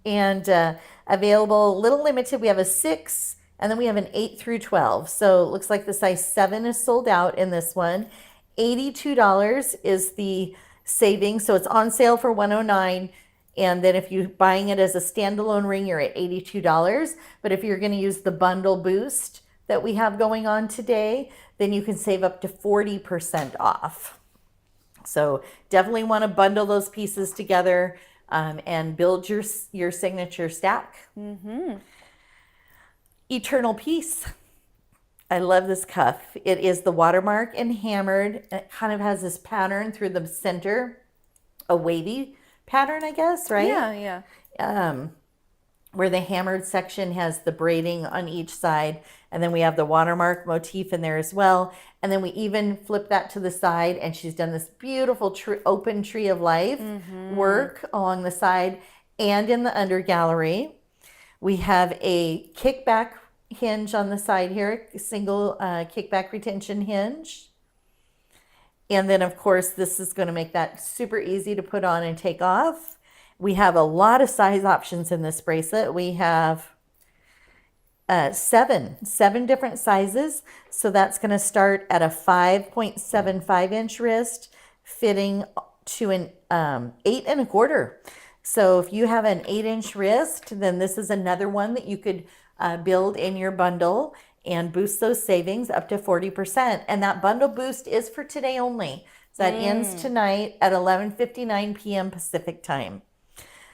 And available, little limited. We have a 6, and then we have an 8 through 12. So it looks like the size 7 is sold out in this one. $82 is the savings. So it's on sale for $109. And then if you're buying it as a standalone ring, you're at $82. But if you're going to use the bundle boost that we have going on today, then you can save up to 40% off. So definitely want to bundle those pieces together and build your signature stack. Eternal Peace. I love this cuff. It is the watermark and hammered. It kind of has this pattern through the center, a wavy pattern, I guess, right? Yeah. Where the hammered section has the braiding on each side. And then we have the watermark motif in there as well. And then we even flip that to the side, and she's done this beautiful open tree of life work along the side and in the under gallery. We have a kickback hinge on the side here, a single kickback retention hinge. And then, of course, this is going to make that super easy to put on and take off. We have a lot of size options in this bracelet. We have seven different sizes. So that's going to start at a 5.75 inch wrist, fitting to an 8 1/4. So if you have an 8 inch wrist, then this is another one that you could build in your bundle and boost those savings up to 40%. And that bundle boost is for today only. So that ends tonight at 11:59 p.m. Pacific time.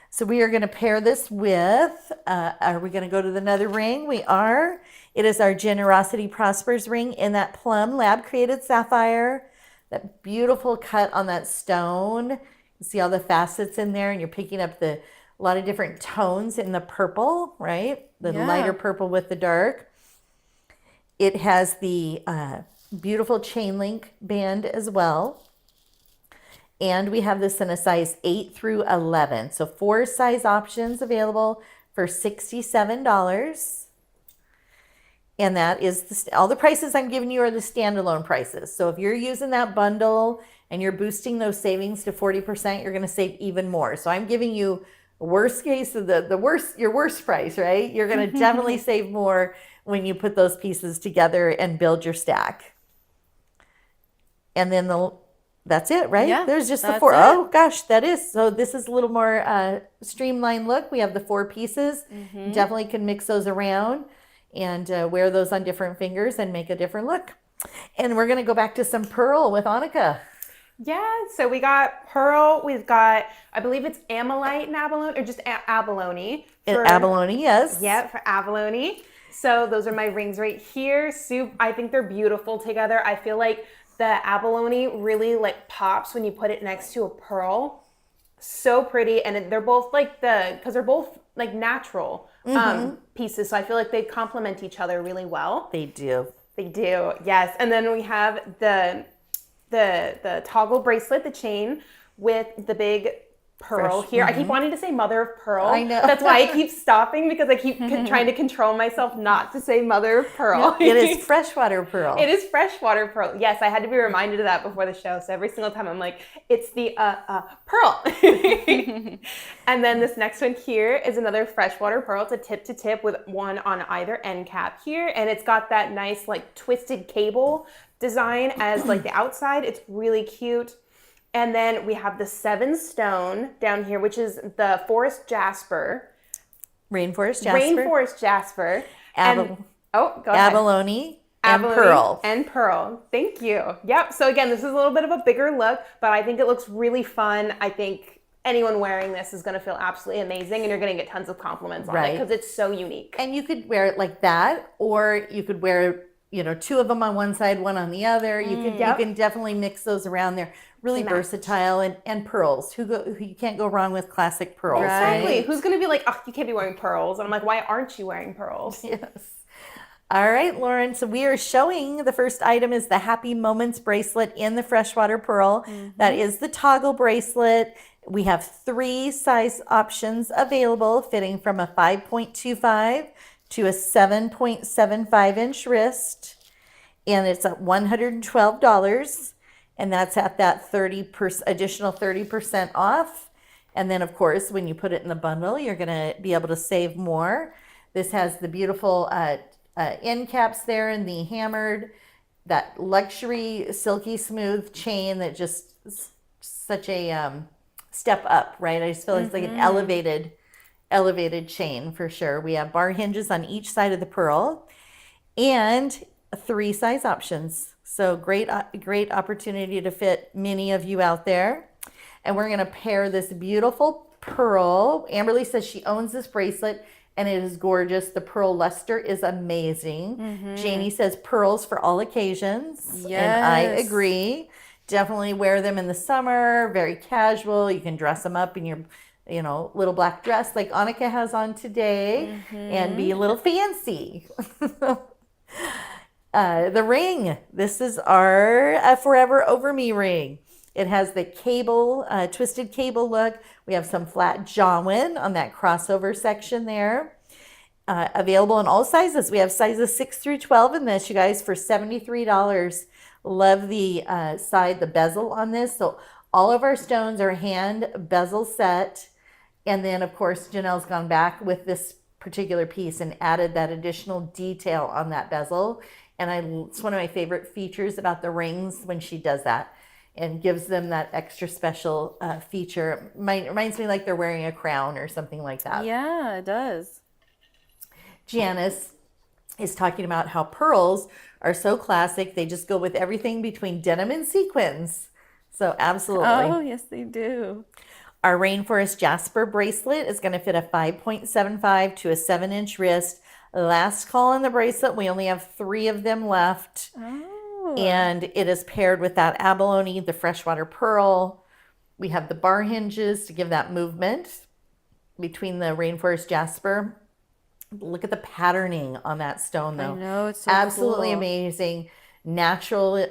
So we are going to pair this with, are we going to go to another ring? We are. It is our Generosity Prospers ring in that plum lab created sapphire. That beautiful cut on that stone. You see all the facets in there, and you're picking up a lot of different tones in the purple, right? The lighter purple with the dark. It has the beautiful chain link band as well. And we have this in a size 8 through 11. So 4 size options available for $67. And that is all the prices I'm giving you are the standalone prices. So if you're using that bundle and you're boosting those savings to 40%, you're going to save even more. So I'm giving you worst case of your worst price, right? You're going to definitely save more when you put those pieces together and build your stack. And then that's it, right? Yeah, There's just the that's 4. it. Oh gosh, that is. So this is a little more streamlined look. We have the 4 pieces. Definitely can mix those around and wear those on different fingers and make a different look. And we're going to go back to some pearl with Annika. Yeah, so we got pearl, we've got, I believe it's amylite and abalone, or just abalone. Abalone, yes. Yeah, for abalone. So those are my rings right here. I think they're beautiful together. I feel like the abalone really like pops when you put it next to a pearl. So pretty, and they're both like because they're both like natural pieces. So I feel like they complement each other really well. They do. They do, yes. And then we have the toggle bracelet, the chain with the big pearl here. I keep wanting to say mother of pearl. I know. That's why I keep stopping, because I keep trying to control myself not to say mother of pearl. It is freshwater pearl. It is freshwater pearl. Yes, I had to be reminded of that before the show. So every single time I'm like, it's the pearl. And then this next one here is another freshwater pearl. It's a tip to tip with one on either end cap here. And it's got that nice like twisted cable design as like the outside. It's really cute. And then we have the 7 stone down here, which is the forest jasper. Rainforest jasper. Rainforest jasper. Go ahead. Abalone and pearl. And pearl. Thank you. Yep. So again, this is a little bit of a bigger look, but I think it looks really fun. I think anyone wearing this is going to feel absolutely amazing, and you're going to get tons of compliments on it because it's so unique. And you could wear it like that, or you could wear, 2 of them on one side, one on the other. You can definitely mix those around there. Really versatile, and pearls. You can't go wrong with classic pearls. Right. Exactly. Who's going to be like, oh, you can't be wearing pearls? And I'm like, why aren't you wearing pearls? Yes. All right, Lauren. So we are showing the first item is the Happy Moments bracelet in the freshwater pearl. That is the toggle bracelet. We have 3 size options available, fitting from a 5.25 to a 7.75 inch wrist. And it's at $112. And that's at that additional 30% off. And then, of course, when you put it in the bundle, you're going to be able to save more. This has the beautiful end caps there and the hammered, that luxury, silky smooth chain that just such a step up, right? I just feel it's like an elevated chain for sure. We have bar hinges on each side of the pearl and 3 size options. So great opportunity to fit many of you out there. And we're going to pair this beautiful pearl. Amberly says she owns this bracelet and it is gorgeous. The pearl luster is amazing. Janie says pearls for all occasions. Yes. And I agree. Definitely wear them in the summer, very casual. You can dress them up in your little black dress like Annika has on today and be a little fancy. The ring. This is our Forever Over Me ring. It has the cable, twisted cable look. We have some flat jawin on that crossover section there. Available in all sizes. We have sizes 6 through 12 in this, you guys, for $73. Love the the bezel on this. So all of our stones are hand bezel set. And then, of course, Janelle's gone back with this particular piece and added that additional detail on that bezel. And it's one of my favorite features about the rings when she does that and gives them that extra special feature. Reminds me like they're wearing a crown or something like that. Yeah, it does. Janice is talking about how pearls are so classic. They just go with everything between denim and sequins. So absolutely. Oh, yes, they do. Our Rainforest Jasper bracelet is going to fit a 5.75 to a 7-inch wrist. Last call on the bracelet. We only have 3 of them left. Oh. And it is paired with that abalone, the freshwater pearl. We have the bar hinges to give that movement between the Rainforest Jasper. Look at the patterning on that stone, though. I know, it's so absolutely cool. Amazing. Natural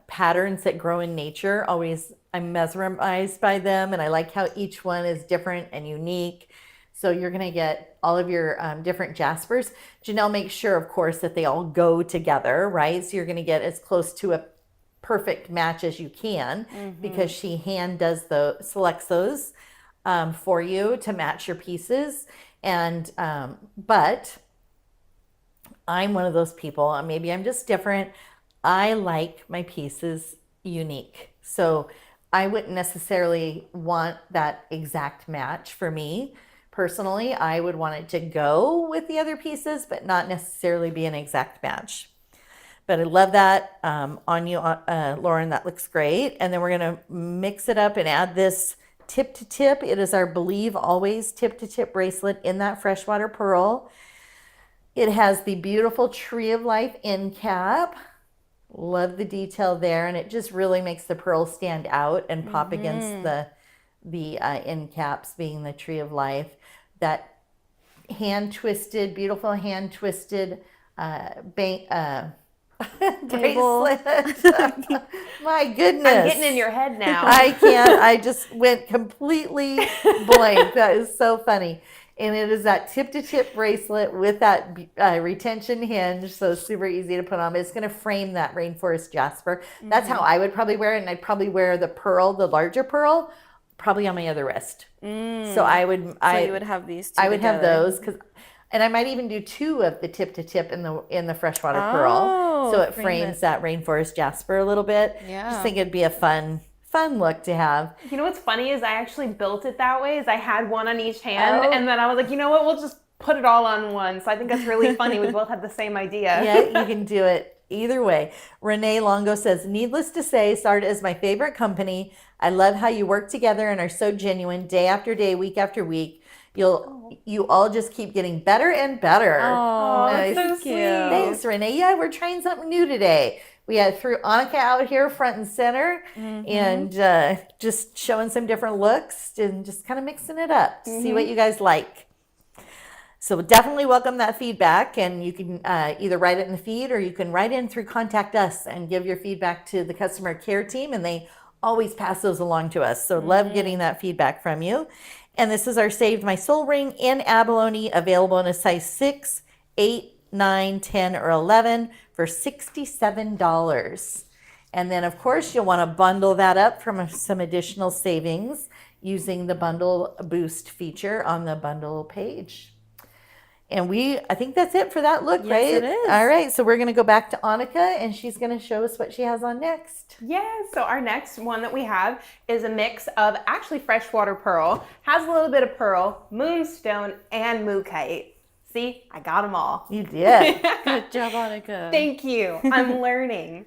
patterns that grow in nature. Always, I'm mesmerized by them, and I like how each one is different and unique. So you're going to get all of your different jaspers. Janelle makes sure, of course, that they all go together, right? So you're going to get as close to a perfect match as you can because she selects those for you to match your pieces. And but I'm one of those people, maybe I'm just different. I like my pieces unique. So I wouldn't necessarily want that exact match for me. Personally, I would want it to go with the other pieces, but not necessarily be an exact match. But I love that on you, Lauren. That looks great. And then we're going to mix it up and add this tip to tip. It is our Believe Always tip to tip bracelet in that freshwater pearl. It has the beautiful Tree of Life end cap. Love the detail there. And it just really makes the pearl stand out and pop against the end caps being the Tree of Life. That hand twisted, beautiful hand twisted bracelet. My goodness. I'm getting in your head now. I can't. I just went completely blank. That is so funny. And it is that tip-to-tip bracelet with that retention hinge, so super easy to put on. But it's going to frame that rainforest jasper. That's how I would probably wear it, and I'd probably wear the pearl, the larger pearl, probably on my other wrist. So I would. So you would have these two I would have together. those and I might even do two of the tip-to-tip in the freshwater pearl, so it frames that rainforest jasper a little bit. Yeah. Just think it'd be a fun look to have. You know what's funny is I actually built it that way. Is I had one on each hand, and then I was like, you know what? We'll just put it all on one. So I think that's really funny. We both had the same idea. Yeah, you can do it either way. Renee Longo says, needless to say, SARDA is my favorite company. I love how you work together and are so genuine day after day, week after week. You all just keep getting better and better. Oh, that's so thank sweet. you. Thanks, Renee. Yeah, we're trying something new today. We had threw Annika out here front and center, and just showing some different looks and just kind of mixing it up to see what you guys like. So definitely welcome that feedback, and you can either write it in the feed or you can write in through Contact Us and give your feedback to the customer care team, and they always pass those along to us. So love getting that feedback from you. And this is our Saved My Soul ring in abalone, available in a size 6, 8, 9, 10, or 11 for $67. And then, of course, you'll want to bundle that up from some additional savings using the bundle boost feature on the bundle page. And I think that's it for that look, right? Yes, it is. All right, so we're going to go back to Annika, and she's going to show us what she has on next. Yeah, so our next one that we have is a mix of actually freshwater pearl, has a little bit of pearl, moonstone, and mookite. See, I got them all. You did. Good job, Annika. Thank you. I'm learning.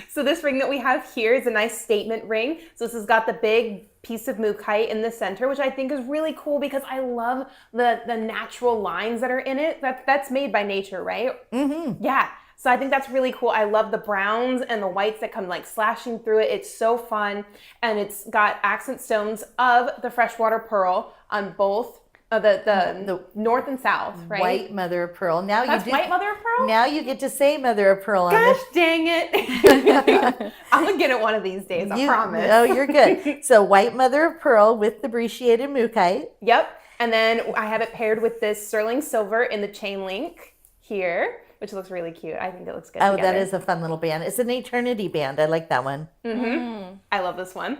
So this ring that we have here is a nice statement ring. So this has got the big piece of mookite in the center, which I think is really cool because I love the natural lines that are in it. That's made by nature, right? Mm-hmm. Yeah. So I think that's really cool. I love the browns and the whites that come like slashing through it. It's so fun. And it's got accent stones of the freshwater pearl on both the north and south, right? White mother of pearl. Now That's white mother of pearl? Now you get to say mother of pearl on Gosh this. dang it. I'm going to get it one of these days, I promise. Oh, you're good. So white mother of pearl with the brachiated mookite. Yep. And then I have it paired with this sterling silver in the chain link here, which looks really cute. I think it looks good together. That is a fun little band. It's an eternity band. I like that one. I love this one.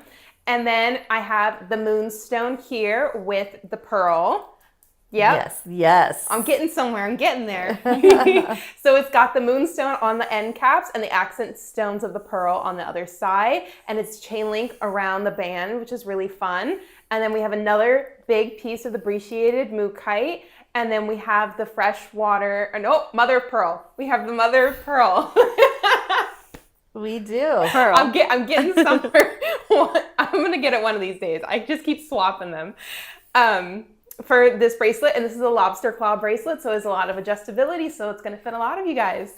And then I have the moonstone here with the pearl. Yep. Yes. I'm getting somewhere. I'm getting there. So it's got the moonstone on the end caps and the accent stones of the pearl on the other side. And it's chain link around the band, which is really fun. And then we have another big piece of the brachiated mookite. And then we have the freshwater, mother of pearl. We have the mother of pearl. We do. Pearl. I'm getting somewhere. I'm going to get it one of these days. I just keep swapping them. For this bracelet, and this is a lobster claw bracelet, so there's a lot of adjustability, so it's going to fit a lot of you guys.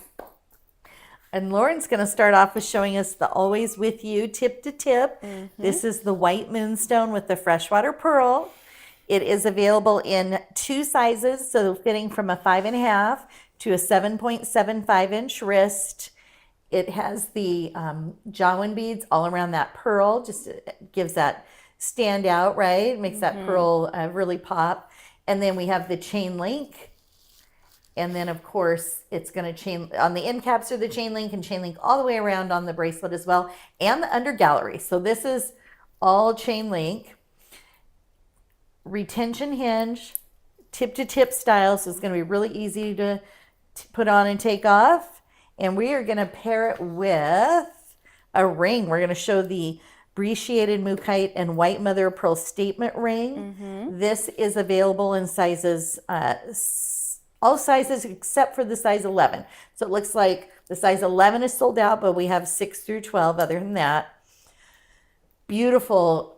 And Lauren's going to start off with showing us the Always With You tip to tip. This is the white moonstone with the freshwater pearl. It is available in 2 sizes, so fitting from a 5.5 to a 7.75 inch wrist. It has the Jawin beads all around that pearl, just gives that stand out, right? Makes that pearl really pop. And then we have the chain link. And then, of course, it's going to chain on the end caps are the chain link and chain link all the way around on the bracelet as well. And the under gallery. So this is all chain link. Retention hinge, tip to tip style. So it's going to be really easy to put on and take off. And we are going to pair it with a ring. We're going to show the brachiated mookite and white mother of pearl statement ring. This is available in sizes, all sizes except for the size 11. So it looks like the size 11 is sold out, but we have 6 through 12 other than that. Beautiful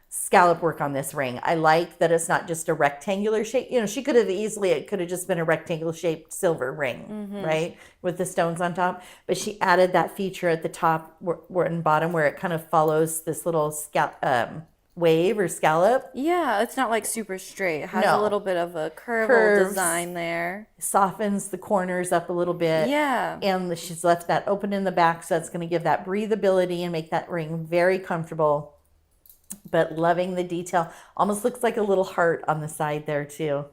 scallop work on this ring. I like that it's not just a rectangular shape. You know, she could have it could have just been a rectangle shaped silver ring, right? With the stones on top. But she added that feature at the top and bottom where it kind of follows this little wave or scallop. Yeah, it's not like super straight. It has No. a little bit of a curve Curves. design there. Softens the corners up a little bit. Yeah. And she's left that open in the back, so that's going to give that breathability and make that ring very comfortable. But loving the detail. Almost looks like a little heart on the side there too.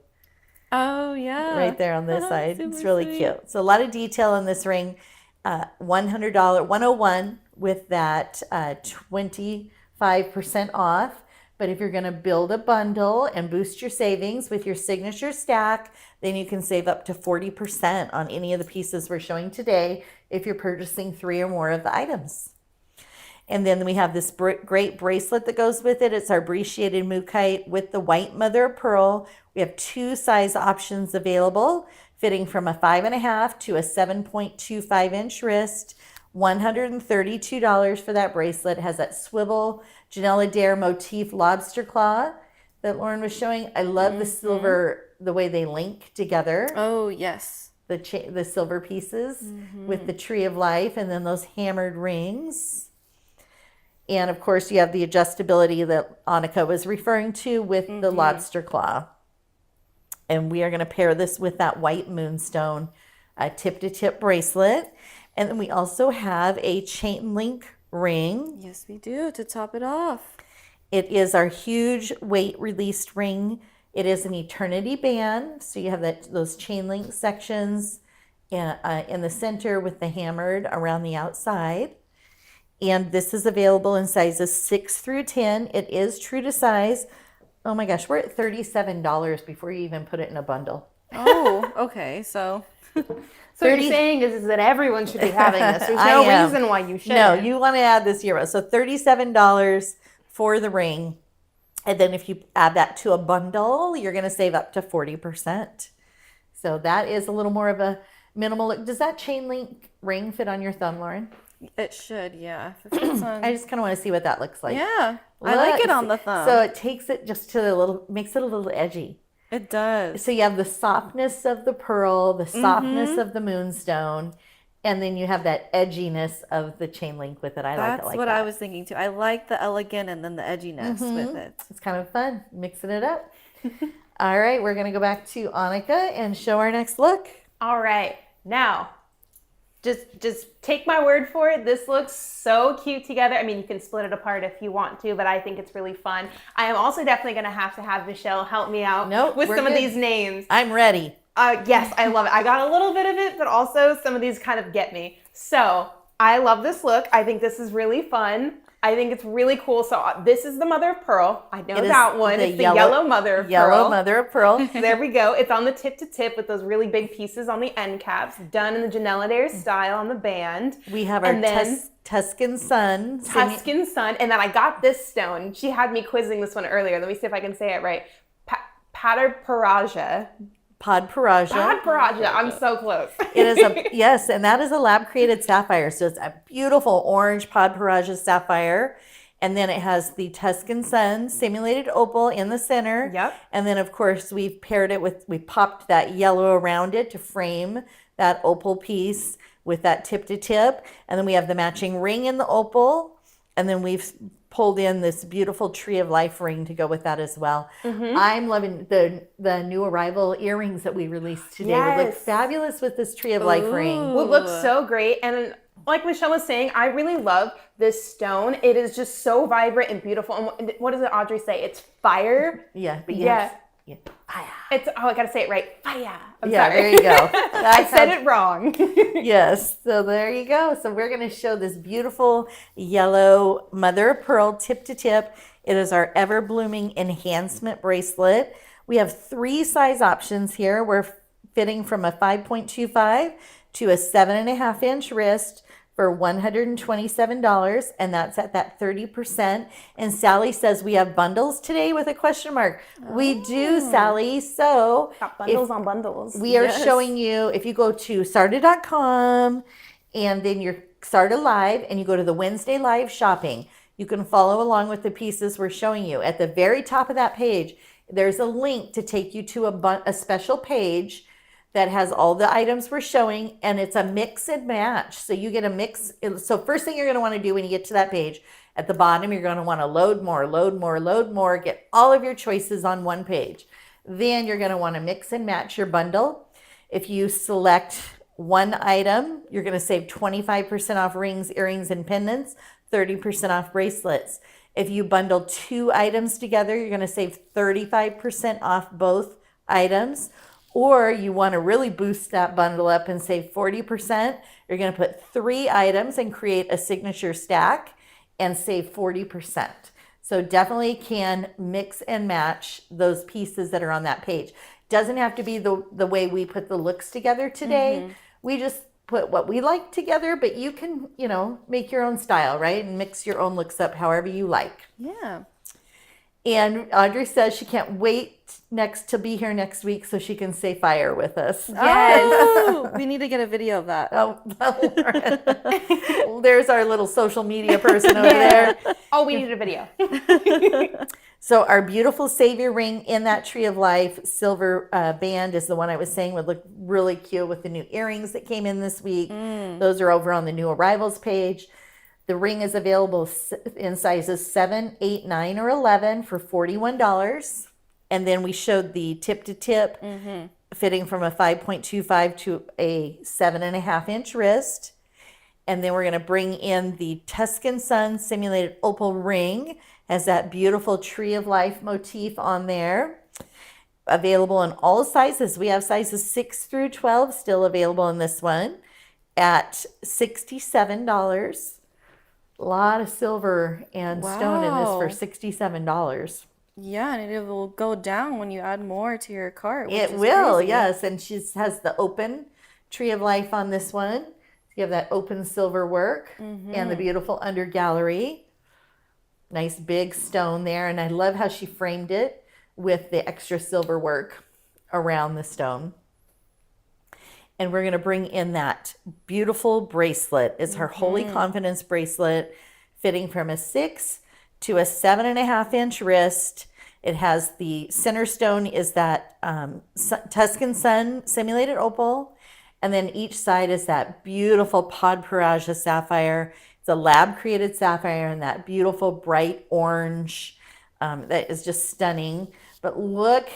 Oh, yeah. Right there on this side. It's Super really sweet. cute. So a lot of detail in this ring. $100, 101 with that 25% off. But if you're going to build a bundle and boost your savings with your signature stack, then you can save up to 40% on any of the pieces we're showing today if you're purchasing 3 or more of the items. And then we have this great bracelet that goes with it. It's our brachiated mookaite with the white mother of pearl. We have 2 size options available, fitting from a 5.5 to a 7.25 inch wrist. $132 for that bracelet. It has that swivel Janella Dare motif lobster claw that Lauren was showing. I love the silver, the way they link together. Oh, yes. The silver pieces with the tree of life and then those hammered rings. And of course, you have the adjustability that Annika was referring to with the lobster claw. And we are going to pair this with that white moonstone tip-to-tip bracelet. And then we also have a chain link ring. Yes, we do, to top it off. It is our huge weight released ring. It is an eternity band. So you have those chain link sections in the center with the hammered around the outside. And this is available in sizes 6 through 10. It is true to size. Oh my gosh, we're at $37 before you even put it in a bundle. Oh, okay. So So what you're saying is that everyone should be having this. There's no reason why you shouldn't. No, you want to add this euro. So $37 for the ring. And then if you add that to a bundle, you're going to save up to 40%. So that is a little more of a minimal look. Does that chain link ring fit on your thumb, Lauren? it should, yeah. If it fits on. I just kind of want to see what that looks like. Yeah, I like it on the thumb. So it takes it just to the little, makes it a little edgy. It does. So you have the softness of the pearl, the softness of the moonstone, and then you have that edginess of the chain link with it. I like it like that. That's what I was thinking too. I like the elegant and then the edginess with it. It's kind of fun, mixing it up. All right, we're going to go back to Annika and show our next look. All right, now, just take my word for it. This looks so cute together. I mean, you can split it apart if you want to, but I think it's really fun. I am also definitely going to have Michelle help me out with some of these names. I'm ready. Yes, I love it. I got a little bit of it, but also some of these kind of get me. So I love this look. I think this is really fun. I think it's really cool. So this is the mother of pearl. I know that one. It's the yellow mother of pearl. Yellow mother of pearl. There we go. It's on the tip to tip with those really big pieces on the end caps, done in the Janella Dare style on the band. We have our Tuscan sun. Tuscan sun. And then I got this stone. She had me quizzing this one earlier. Let me see if I can say it right. Podparaja. I'm so close. It is yes, and that is a lab created sapphire. So it's a beautiful orange Podparaja sapphire. And then it has the Tuscan sun simulated opal in the center. Yep. And then of course we popped that yellow around it to frame that opal piece with that tip to tip. And then we have the matching ring in the opal. And then we've pulled in this beautiful tree of life ring to go with that as well. I'm loving the new arrival earrings that we released today. Would look fabulous with this tree of life ring. Would look so great. And like Michelle was saying, I really love this stone. It is just so vibrant and beautiful. And what does Audrey say? It's fire. Yeah, but fire. It's I gotta say it right. Fire. I'm yeah, sorry. there you go. I said it wrong. Yes, so there you go. So we're going to show this beautiful yellow mother of pearl tip to tip. It is our ever blooming enhancement bracelet. We have 3 size options here. We're fitting from a 5.25 to a 7.5 inch wrist for $127, and that's at that 30%. And Sally says we have bundles today with a question mark. We do, Sally. So got bundles on bundles. We are showing you, if you go to SARDA.com and then you're SARDA Live and you go to the Wednesday Live shopping, you can follow along with the pieces we're showing you. At the very top of that page, there's a link to take you to a special page that has all the items we're showing, and it's a mix and match. So you get a mix. So first thing you're going to want to do when you get to that page, at the bottom, you're going to want to load more, load more, load more, get all of your choices on one page. Then you're going to want to mix and match your bundle. If you select one item, you're going to save 25% off rings, earrings, and pendants, 30% off bracelets. If you bundle 2 items together, you're going to save 35% off both items. Or you want to really boost that bundle up and save 40%, you're going to put 3 items and create a signature stack and save 40%. So definitely can mix and match those pieces that are on that page. Doesn't have to be the way we put the looks together today. We just put what we like together, but you can, make your own style, right? And mix your own looks up however you like. Yeah. And Audrey says she can't wait to be here next week so she can say fire with us. Yes. We need to get a video of that. Oh, there's our little social media person over there. Oh, we need a video. So our beautiful Savior ring in that Tree of Life silver band is the one I was saying would look really cute with the new earrings that came in this week. Those are over on the new arrivals page. The ring is available in sizes 7, 8, 9, or 11 for $41. And then we showed the tip-to-tip fitting from a 5.25 to a 7.5-inch wrist. And then we're going to bring in the Tuscan Sun simulated opal ring. Has that beautiful Tree of Life motif on there. Available in all sizes. We have sizes 6 through 12 still available in this one at $67. A lot of silver and stone in this for $67. Yeah, and it will go down when you add more to your cart. It will, yes. And she has the open Tree of Life on this one. You have that open silver work and the beautiful under gallery. Nice big stone there. And I love how she framed it with the extra silver work around the stone. And we're going to bring in that beautiful bracelet. It's her Holy Confidence bracelet, fitting from a 6 to a 7.5-inch wrist. It has the center stone is that Tuscan Sun simulated opal. And then each side is that beautiful Purpleite sapphire. It's a lab-created sapphire and that beautiful bright orange that is just stunning. But look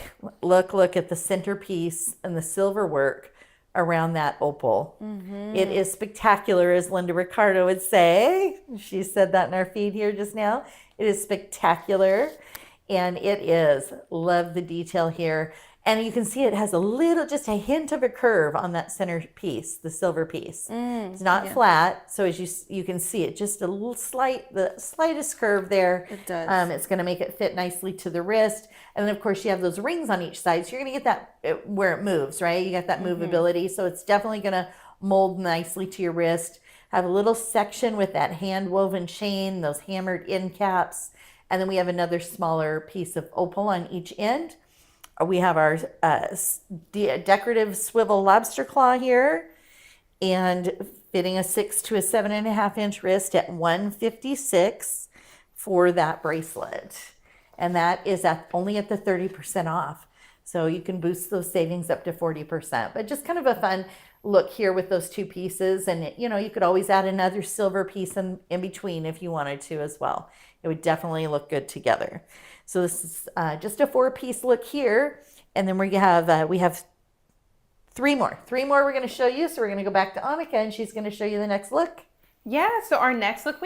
at the centerpiece and the silver work around that opal. It is spectacular, as Linda Ricardo would say. She said that in our feed here just now. It is spectacular, and it is. Love the detail here. And you can see it has just a hint of a curve on that center piece, the silver piece. It's not flat, so as you can see it, just a little the slightest curve there. It does. It's going to make it fit nicely to the wrist. And then, of course, you have those rings on each side, so you're going to get that where it moves, right? You got that movability, so it's definitely going to mold nicely to your wrist. Have a little section with that hand-woven chain, those hammered end caps, and then we have another smaller piece of opal on each end. We have our decorative swivel lobster claw here, and fitting a 6 to a 7.5-inch wrist at $156 for that bracelet. And that is only at the 30% off. So you can boost those savings up to 40%. But just kind of a fun look here with those 2 pieces. And, you could always add another silver piece in between if you wanted to as well. It would definitely look good together. So this is just a 4-piece look here. And then we have 3 more. 3 more we're going to show you. So we're going to go back to Annika and she's going to show you the next look. Yeah, so our next look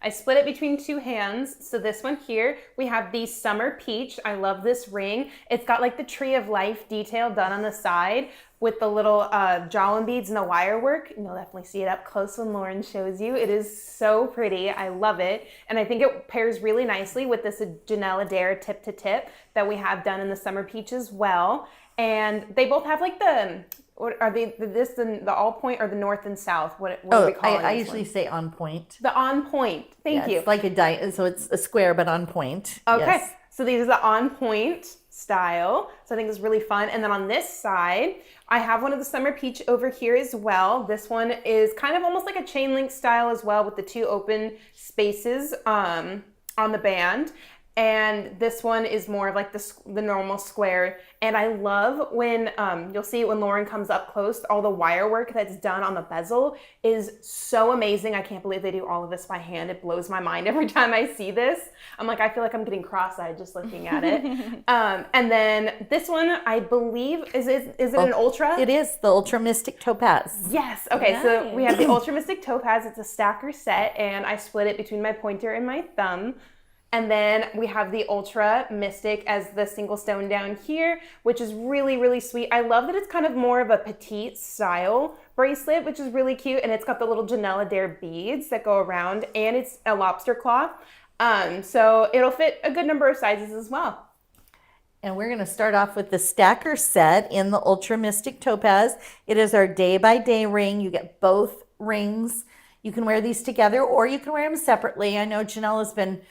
I split it between 2 hands. So this one here, we have the Summer Peach. I love this ring. It's got like the Tree of Life detail done on the side with the little jawline beads and the wire work. You'll definitely see it up close when Lauren shows you. It is so pretty. I love it. And I think it pairs really nicely with this Janella Dare tip to tip that we have done in the Summer Peach as well. And they both have like are they the all point or the north and south? What are we calling I usually say on point. The on point. Thank you. It's like so it's a square but on point. Okay. Yes. So these are the on point style. So I think it's really fun. And then on this side, I have one of the Summer Peach over here as well. This one is kind of almost like a chain link style as well with the 2 open spaces on the band. And this one is more of like the normal square. And I love when, you'll see when Lauren comes up close, all the wire work that's done on the bezel is so amazing. I can't believe they do all of this by hand. It blows my mind every time I see this. I'm like, I feel like I'm getting cross-eyed just looking at it. And then this one, I believe, is it an ultra? It is the Ultra Mystic Topaz. Yes. Okay, so we have the Ultra Mystic Topaz. It's a stacker set, and I split it between my pointer and my thumb. And then we have the Ultra Mystic as the single stone down here, which is really, really sweet. I love that it's kind of more of a petite style bracelet, which is really cute. And it's got the little Janella Dare beads that go around, and it's a lobster claw. So it'll fit a good number of sizes as well. And we're going to start off with the stacker set in the Ultra Mystic Topaz. It is our day-by-day ring. You get both rings. You can wear these together, or you can wear them separately. I know Janyl has been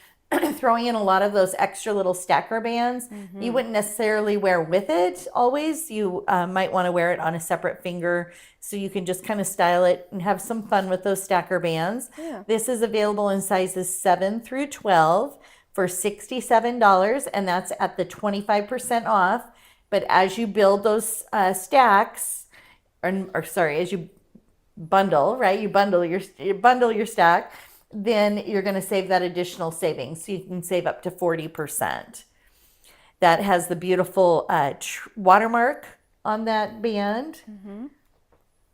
throwing in a lot of those extra little stacker bands. You wouldn't necessarily wear with it always. You might want to wear it on a separate finger so you can just kind of style it and have some fun with those stacker bands. Yeah. This is available in sizes 7 through 12 for $67, and that's at the 25% off. But as you build those stacks, or sorry, as you bundle, right? You bundle your stack, then you're going to save that additional savings. So you can save up to 40%. That has the beautiful watermark on that band.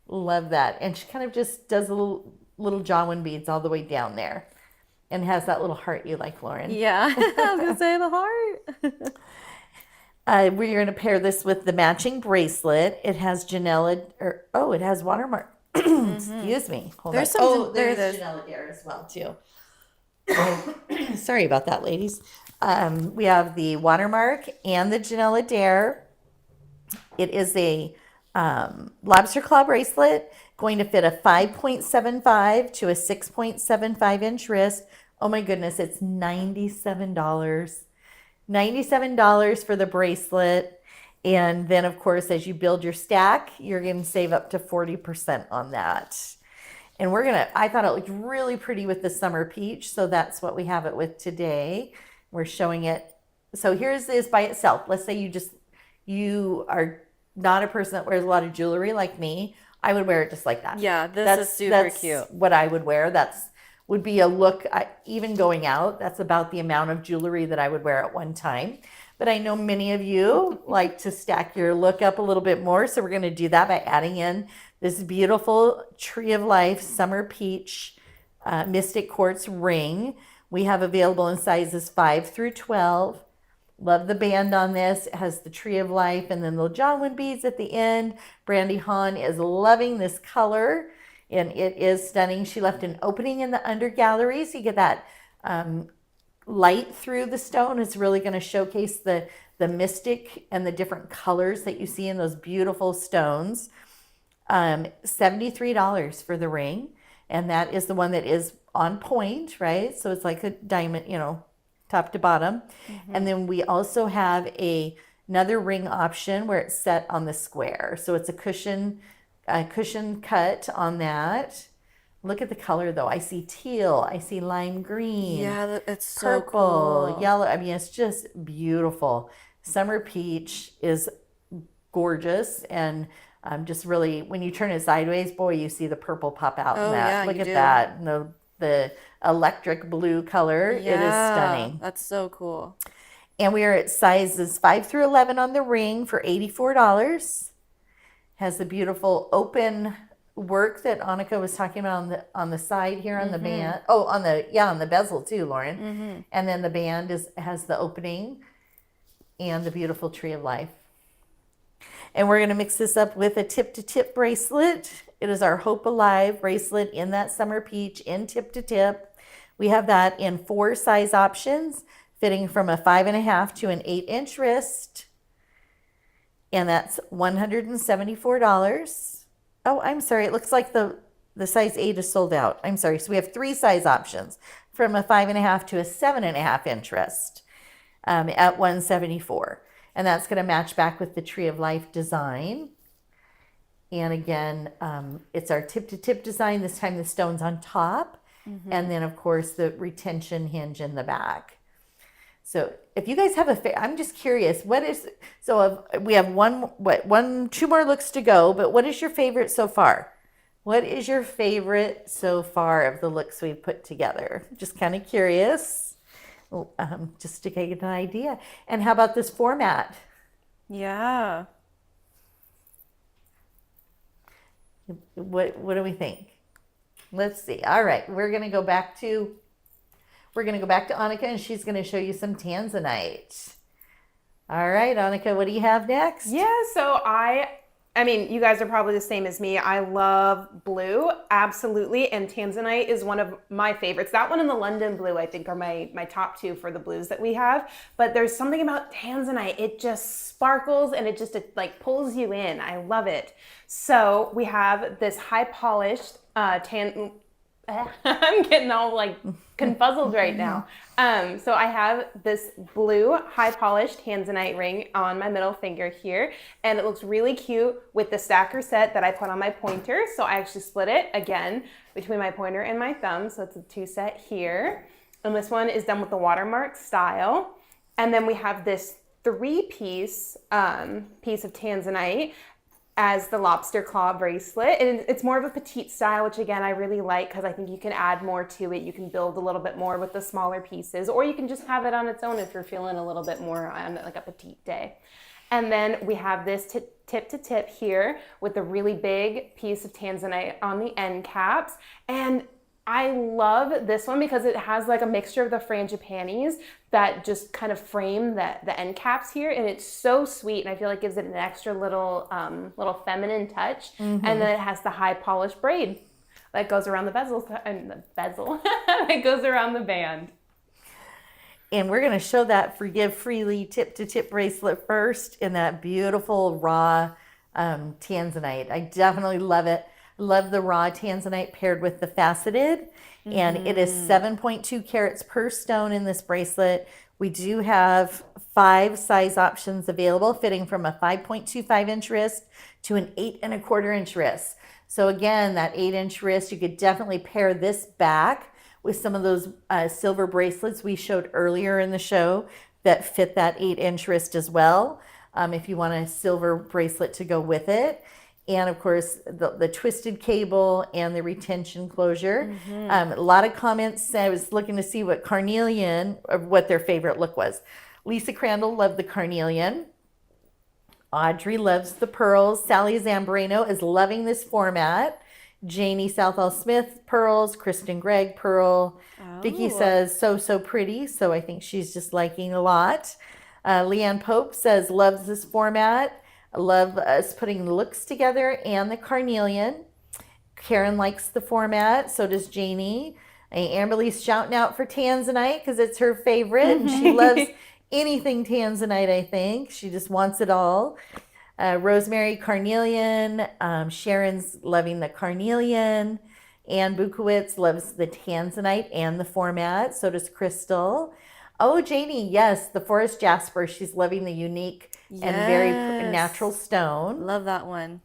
Love that. And she kind of just does little jawin beads all the way down there. And has that little heart you like, Lauren. Yeah, I was going to say the heart. We're going to pair this with the matching bracelet. It has it has watermark. Excuse me. Hold There's on. some. There's There's Janella Dare as well too. Sorry about that, ladies. We have the watermark and the Janella Dare. It is a lobster claw bracelet, going to fit a 5.75 to a 6.75 inch wrist. Oh my goodness, it's $97. $97 for the bracelet. And then, of course, as you build your stack, you're going to save up to 40% on that. And I thought it looked really pretty with the summer peach, so that's what we have it with today. We're showing it. So here's this by itself. Let's say you are not a person that wears a lot of jewelry like me. I would wear it just like that. Yeah, that's super cute. What I would wear. Would be a look, even going out, that's about the amount of jewelry that I would wear at one time. But I know many of you like to stack your look up a little bit more. So we're going to do that by adding in this beautiful Tree of Life Summer Peach Mystic Quartz ring. We have available in sizes 5 through 12. Love the band on this. It has the Tree of Life and then the jawin beads at the end. Brandy Hahn is loving this color, and it is stunning. She left an opening in the under gallery, so you get that light through the stone. It's really going to showcase the mystic and the different colors that you see in those beautiful stones. $73 for the ring, and that is the one that is on point, right? So it's like a diamond, top to bottom. And then we also have another ring option where it's set on the square. So it's a cushion cut on that. Look at the color though. I see teal, I see lime green. Yeah, it's so purple, cool. yellow. I mean, it's just beautiful. Summer peach is gorgeous, and just really, when you turn it sideways, boy, you see the purple pop out in that. Yeah, Look you at do. that. The electric blue color. Yeah, it is stunning. That's so cool. And we are at sizes 5 through 11 on the ring for $84. Has the beautiful open work that Annika was talking about on the side here on the band. Oh, on the bezel too, Lauren. And then the band has the opening and the beautiful Tree of Life. And we're going to mix this up with a tip-to-tip bracelet. It is our Hope Alive bracelet in that summer peach in tip-to-tip. We have that in 4 size options, fitting from a 5.5 to an 8-inch wrist. And that's $174. Oh, I'm sorry. It looks like the size 8 is sold out. I'm sorry. So we have 3 size options, from a 5.5 to a 7.5-inch wrist at $174. And that's going to match back with the Tree of Life design. And again, it's our tip-to-tip design. This time the stone's on top. And then, of course, the retention hinge in the back. So if you guys have I'm just curious, we have two more looks to go, but what is your favorite so far? What is your favorite so far of the looks we've put together? Just kind of curious, just to get an idea. And how about this format? Yeah. What do we think? Let's see. All right, we're gonna go back to Annika, and she's gonna show you some Tanzanite. All right, Annika, what do you have next? Yeah, so I mean, you guys are probably the same as me. I love blue, absolutely, and Tanzanite is one of my favorites. That one and the London blue, I think, are my top two for the blues that we have. But there's something about Tanzanite. It just sparkles and it like pulls you in. I love it. So we have this high polished I'm getting all like confuzzled right now. So I have this blue high polished Tanzanite ring on my middle finger here, and it looks really cute with the stacker set that I put on my pointer. So I actually split it again between my pointer and my thumb. So it's a 2 set here. And this one is done with the watermark style. And then we have this 3-piece piece of Tanzanite as the lobster claw bracelet. And it's more of a petite style, which again, I really like because I think you can add more to it. You can build a little bit more with the smaller pieces, or you can just have it on its own if you're feeling a little bit more on like a petite day. And then we have this tip to tip here with the really big piece of Tanzanite on the end caps. And I love this one because it has like a mixture of the frangipanis that just kind of frame the end caps here, and it's so sweet, and I feel like gives it an extra little feminine touch. And then it has the high polished braid that goes around the bezel that goes around the band. And we're going to show that Forgive Freely tip to tip bracelet first in that beautiful raw Tanzanite. I definitely love it. Love the raw Tanzanite paired with the faceted. And it is 7.2 carats per stone in this bracelet. We do have 5 size options available, fitting from a 5.25 inch wrist to an 8 1/4 inch wrist. So again, that 8 inch wrist, you could definitely pair this back with some of those silver bracelets we showed earlier in the show that fit that 8 inch wrist as well, if you want a silver bracelet to go with it. And of course, the twisted cable and the retention closure. A lot of comments. I was looking to see what Carnelian, or what their favorite look was. Lisa Crandall loved the Carnelian. Audrey loves the pearls. Sally Zambrano is loving this format. Janie Southall Smith, pearls. Kristen Gregg, pearl. Vicki says, so pretty. So I think she's just liking a lot. Leanne Pope says, loves this format. I love us putting looks together and the Carnelian. Karen likes the format. So does Janie. Amberly's shouting out for Tanzanite because it's her favorite. And she loves anything Tanzanite, I think. She just wants it all. Rosemary, Carnelian. Sharon's loving the Carnelian. Ann Bukowitz loves the Tanzanite and the format. So does Crystal. Oh, Janie, yes, the forest jasper. She's loving the unique and very natural stone. Love that one.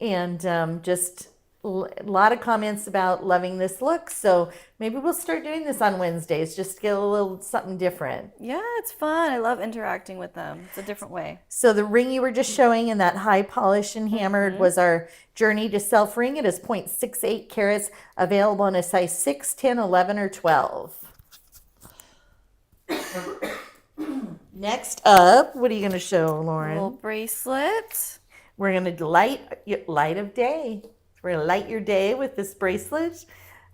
And just a lot of comments about loving this look. So maybe we'll start doing this on Wednesdays just to get a little something different. Yeah, it's fun. I love interacting with them. It's a different way. So the ring you were just showing in that high polish and hammered was our Journey to Self ring. It is 0.68 carats, available in a size 6, 10, 11, or 12. Next up, what are you going to show, Lauren? Little bracelet. We're going to light of day. We're going to light your day with this bracelet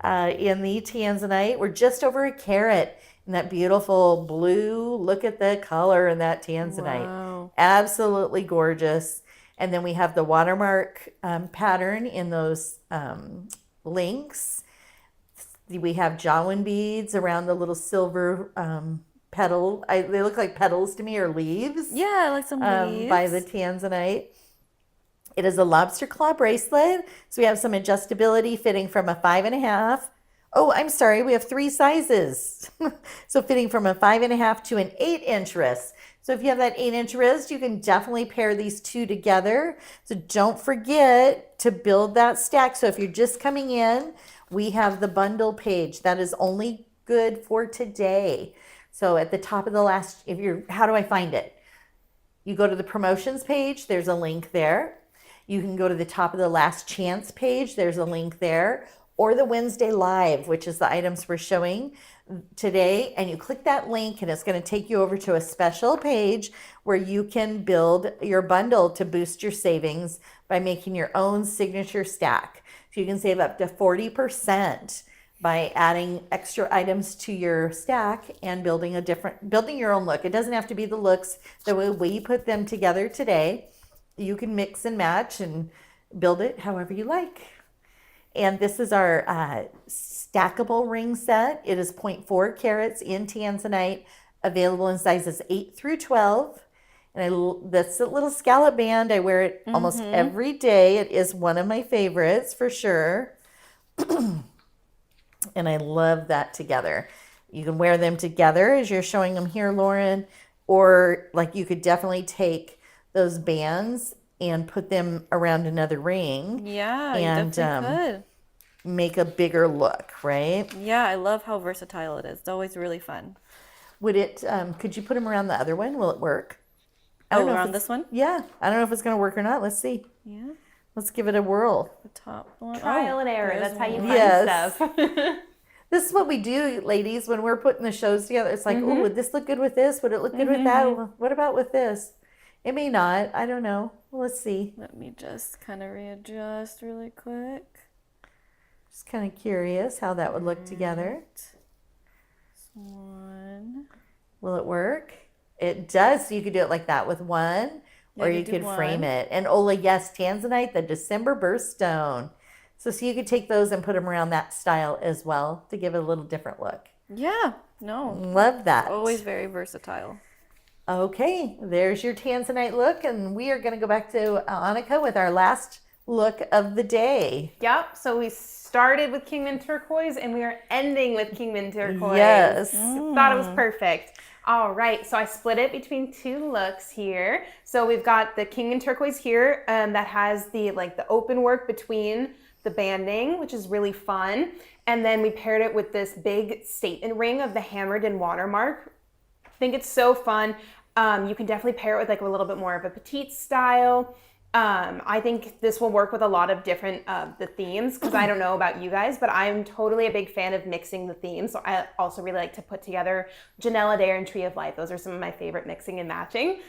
in the Tanzanite. We're just over a carat in that beautiful blue. Look at the color in that Tanzanite. Wow. Absolutely gorgeous. And then we have the watermark pattern in those links. We have Jawan beads around the little silver petal. They look like petals to me, or leaves. Yeah, like some leaves. By the Tanzanite. It is a lobster claw bracelet. So we have some adjustability, fitting from a 5.5. Oh, I'm sorry. We have 3 sizes. So fitting from a 5.5 to an 8 inch wrist. So if you have that 8 inch wrist, you can definitely pair these two together. So don't forget to build that stack. So if you're just coming in, we have the bundle page. That is only good for today. So at the top of the last, how do I find it? You go to the promotions page, there's a link there. You can go to the top of the last chance page, there's a link there. Or the Wednesday Live, which is the items we're showing today. And you click that link and it's going to take you over to a special page where you can build your bundle to boost your savings by making your own signature stack. So you can save up to 40% by adding extra items to your stack and building your own look. It doesn't have to be the looks the way we put them together today. You can mix and match and build it however you like. And this is our stackable ring set. It is 0.4 carats in Tanzanite, available in sizes 8 through 12. And that's a little scallop band. I wear it almost every day. It is one of my favorites for sure. And I love that together. You can wear them together as you're showing them here, Lauren. Or like you could definitely take those bands and put them around another ring. Yeah, and you definitely could. Make a bigger look, right? Yeah, I love how versatile it is. It's always really fun. Would it, could you put them around the other one? Will it work? Around this one? Yeah. I don't know if it's going to work or not. Let's see. Yeah. Let's give it a whirl. The top one. Trial and error. That's how you find Yes. stuff. This is what we do, ladies, when we're putting the shows together. It's like, oh, would this look good with this? Would it look good with that? What about with this? It may not. I don't know. Well, let's see. Let me just kind of readjust really quick. Just kind of curious how that would look together. This one. Will it work? It does. So you could do it like that with one, or you could frame it. And Ola, yes, Tanzanite, the December birthstone. So you could take those and put them around that style as well to give it a little different look. Yeah. No. Love that. Always very versatile. Okay, there's your Tanzanite look, and we are going to go back to Annika with our last look of the day. Yep. So we started with Kingman turquoise and we are ending with Kingman turquoise. Yes. Thought it was perfect. All right. So I split it between two looks here. So we've got the Kingman turquoise here that has the open work between the banding, which is really fun. And then we paired it with this big statement ring of the hammered in watermark. I think it's so fun. You can definitely pair it with a little bit more of a petite style. I think this will work with a lot of different the themes, because I don't know about you guys, but I'm totally a big fan of mixing the themes. So I also really like to put together Janella Dare and Tree of Life. Those are some of my favorite mixing and matching.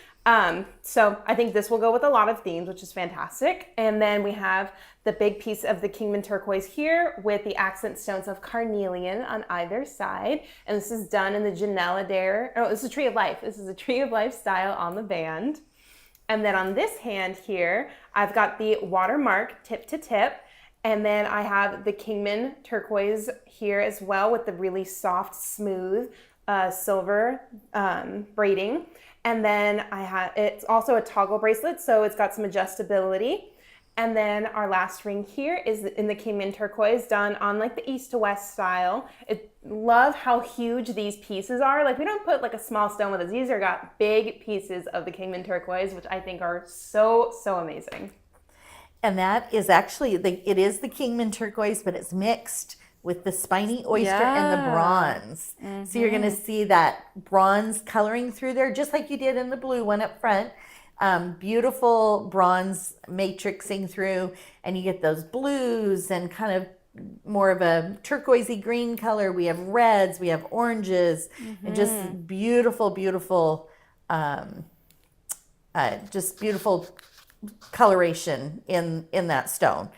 So I think this will go with a lot of themes, which is fantastic. And then we have the big piece of the Kingman turquoise here with the accent stones of Carnelian on either side. And this is done in the Janella Dare. Oh, this is Tree of Life. This is a Tree of Life style on the band. And then on this hand here, I've got the watermark tip to tip. And then I have the Kingman turquoise here as well with the really soft, smooth silver braiding. And then it's also a toggle bracelet, so it's got some adjustability. And then our last ring here is in the Kingman turquoise, done on the east to west style. Love how huge these pieces are. We don't put a small stone with us. These are got big pieces of the Kingman turquoise, which I think are so, so amazing. And that is actually, it is the Kingman turquoise, but it's mixed with the spiny oyster and the bronze. So you're going to see that bronze coloring through there, just like you did in the blue one up front. Beautiful bronze matrixing through, and you get those blues and kind of more of a turquoisey green color. We have reds, we have oranges, and just beautiful, beautiful, just beautiful coloration in that stone.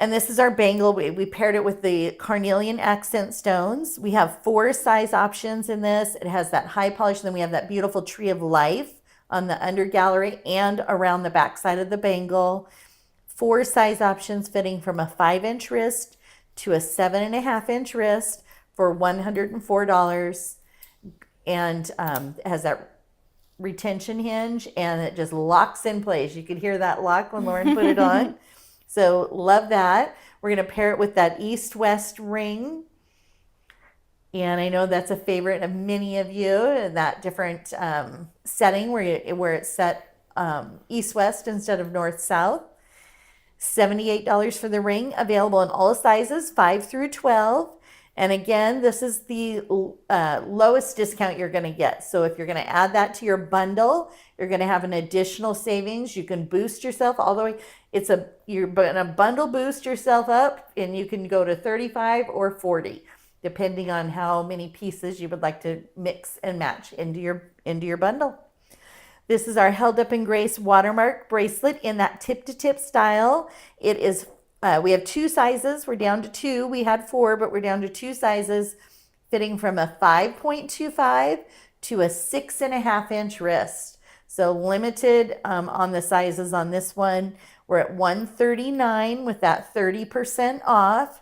And this is our bangle. We paired it with the Carnelian accent stones. We have 4 size options in this. It has that high polish, and then we have that beautiful Tree of Life on the under gallery and around the back side of the bangle. 4 size options fitting from a 5-inch wrist to a 7.5-inch wrist for $104. And it has that retention hinge, and it just locks in place. You could hear that lock when Lauren put it on. So love that. We're going to pair it with that east-west ring. And I know that's a favorite of many of you, that different setting where it's set east-west instead of north-south. $78 for the ring, available in all sizes, 5 through 12. And again, this is the lowest discount you're going to get. So if you're going to add that to your bundle, you're going to have an additional savings. You can boost yourself all the way. You're going to bundle boost yourself up, and you can go to 35 or 40, depending on how many pieces you would like to mix and match into your bundle. This is our Held Up in Grace watermark bracelet in that tip-to-tip style. It is. We have 2 sizes. We're down to 2. We had 4, but we're down to 2 sizes, fitting from a 5.25 to a 6.5 inch wrist. So limited on the sizes on this one. We're at $139 with that 30% off.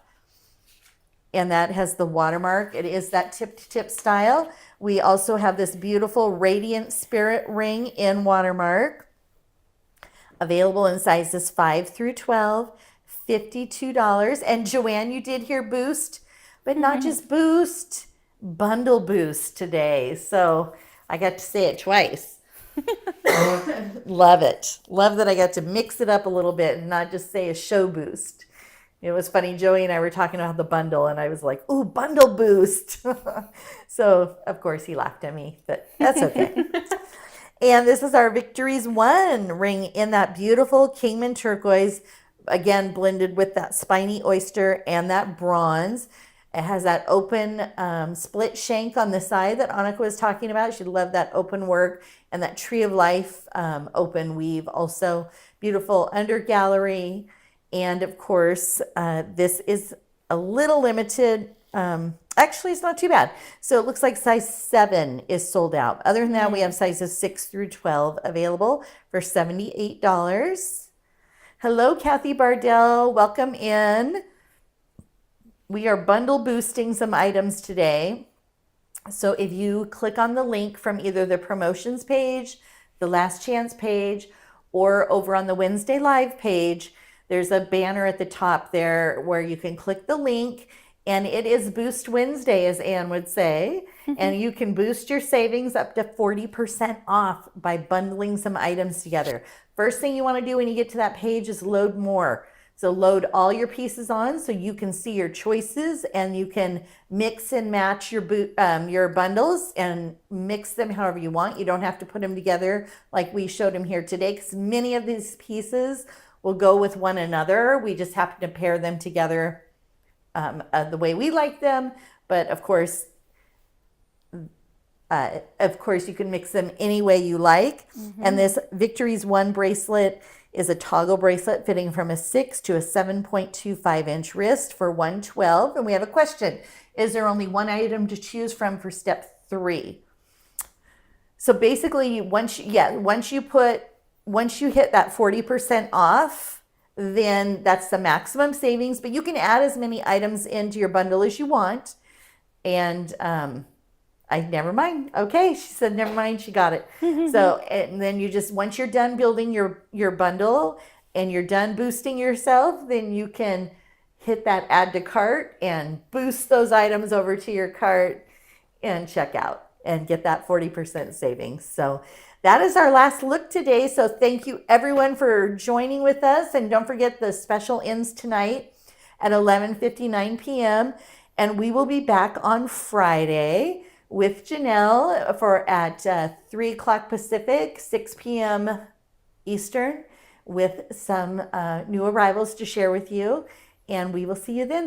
And that has the watermark. It is that tip-to-tip style. We also have this beautiful Radiant Spirit ring in watermark, available in sizes 5 through 12. $52. And Joanne, you did hear boost, but not just boost, bundle boost today. So I got to say it twice. Love it. Love that I got to mix it up a little bit and not just say a show boost. It was funny. Joey and I were talking about the bundle, and I was like, "Ooh, bundle boost." So of course he laughed at me, but that's okay. And this is our Victories One ring in that beautiful Kingman turquoise. Again, blended with that spiny oyster and that bronze. It has that open split shank on the side that Annika was talking about. She'd love that open work, and that Tree of Life open weave. Also beautiful under gallery. And of course, this is a little limited. Actually, it's not too bad. So it looks like size 7 is sold out. Other than that, we have sizes 6 through 12 available for $78. Hello, Kathy Bardell. Welcome in. We are bundle boosting some items today. So if you click on the link from either the promotions page, the last chance page, or over on the Wednesday live page, there's a banner at the top there where you can click the link, and it is Boost Wednesday, as Anne would say, and you can boost your savings up to 40% off by bundling some items together. First thing you want to do when you get to that page is load more. So load all your pieces on so you can see your choices, and you can mix and match your bundles and mix them however you want. You don't have to put them together like we showed them here today, because many of these pieces will go with one another. We just happen to pair them together the way we like them. But of course, you can mix them any way you like. And this Victories One bracelet is a toggle bracelet fitting from a 6 to a 7.25 inch wrist for $112. And we have a question. Is there only one item to choose from for step 3? So basically, once you hit that 40% off, then that's the maximum savings. But you can add as many items into your bundle as you want. And never mind. Okay, she said, never mind. She got it. So, and then once you're done building your bundle and you're done boosting yourself, then you can hit that add to cart and boost those items over to your cart and check out and get that 40% savings. So that is our last look today. So thank you everyone for joining with us. And don't forget, the special ends tonight at 11:59 p.m. And we will be back on Friday with Janyl at 3 o'clock Pacific, 6 p.m. Eastern, with some new arrivals to share with you. And we will see you then.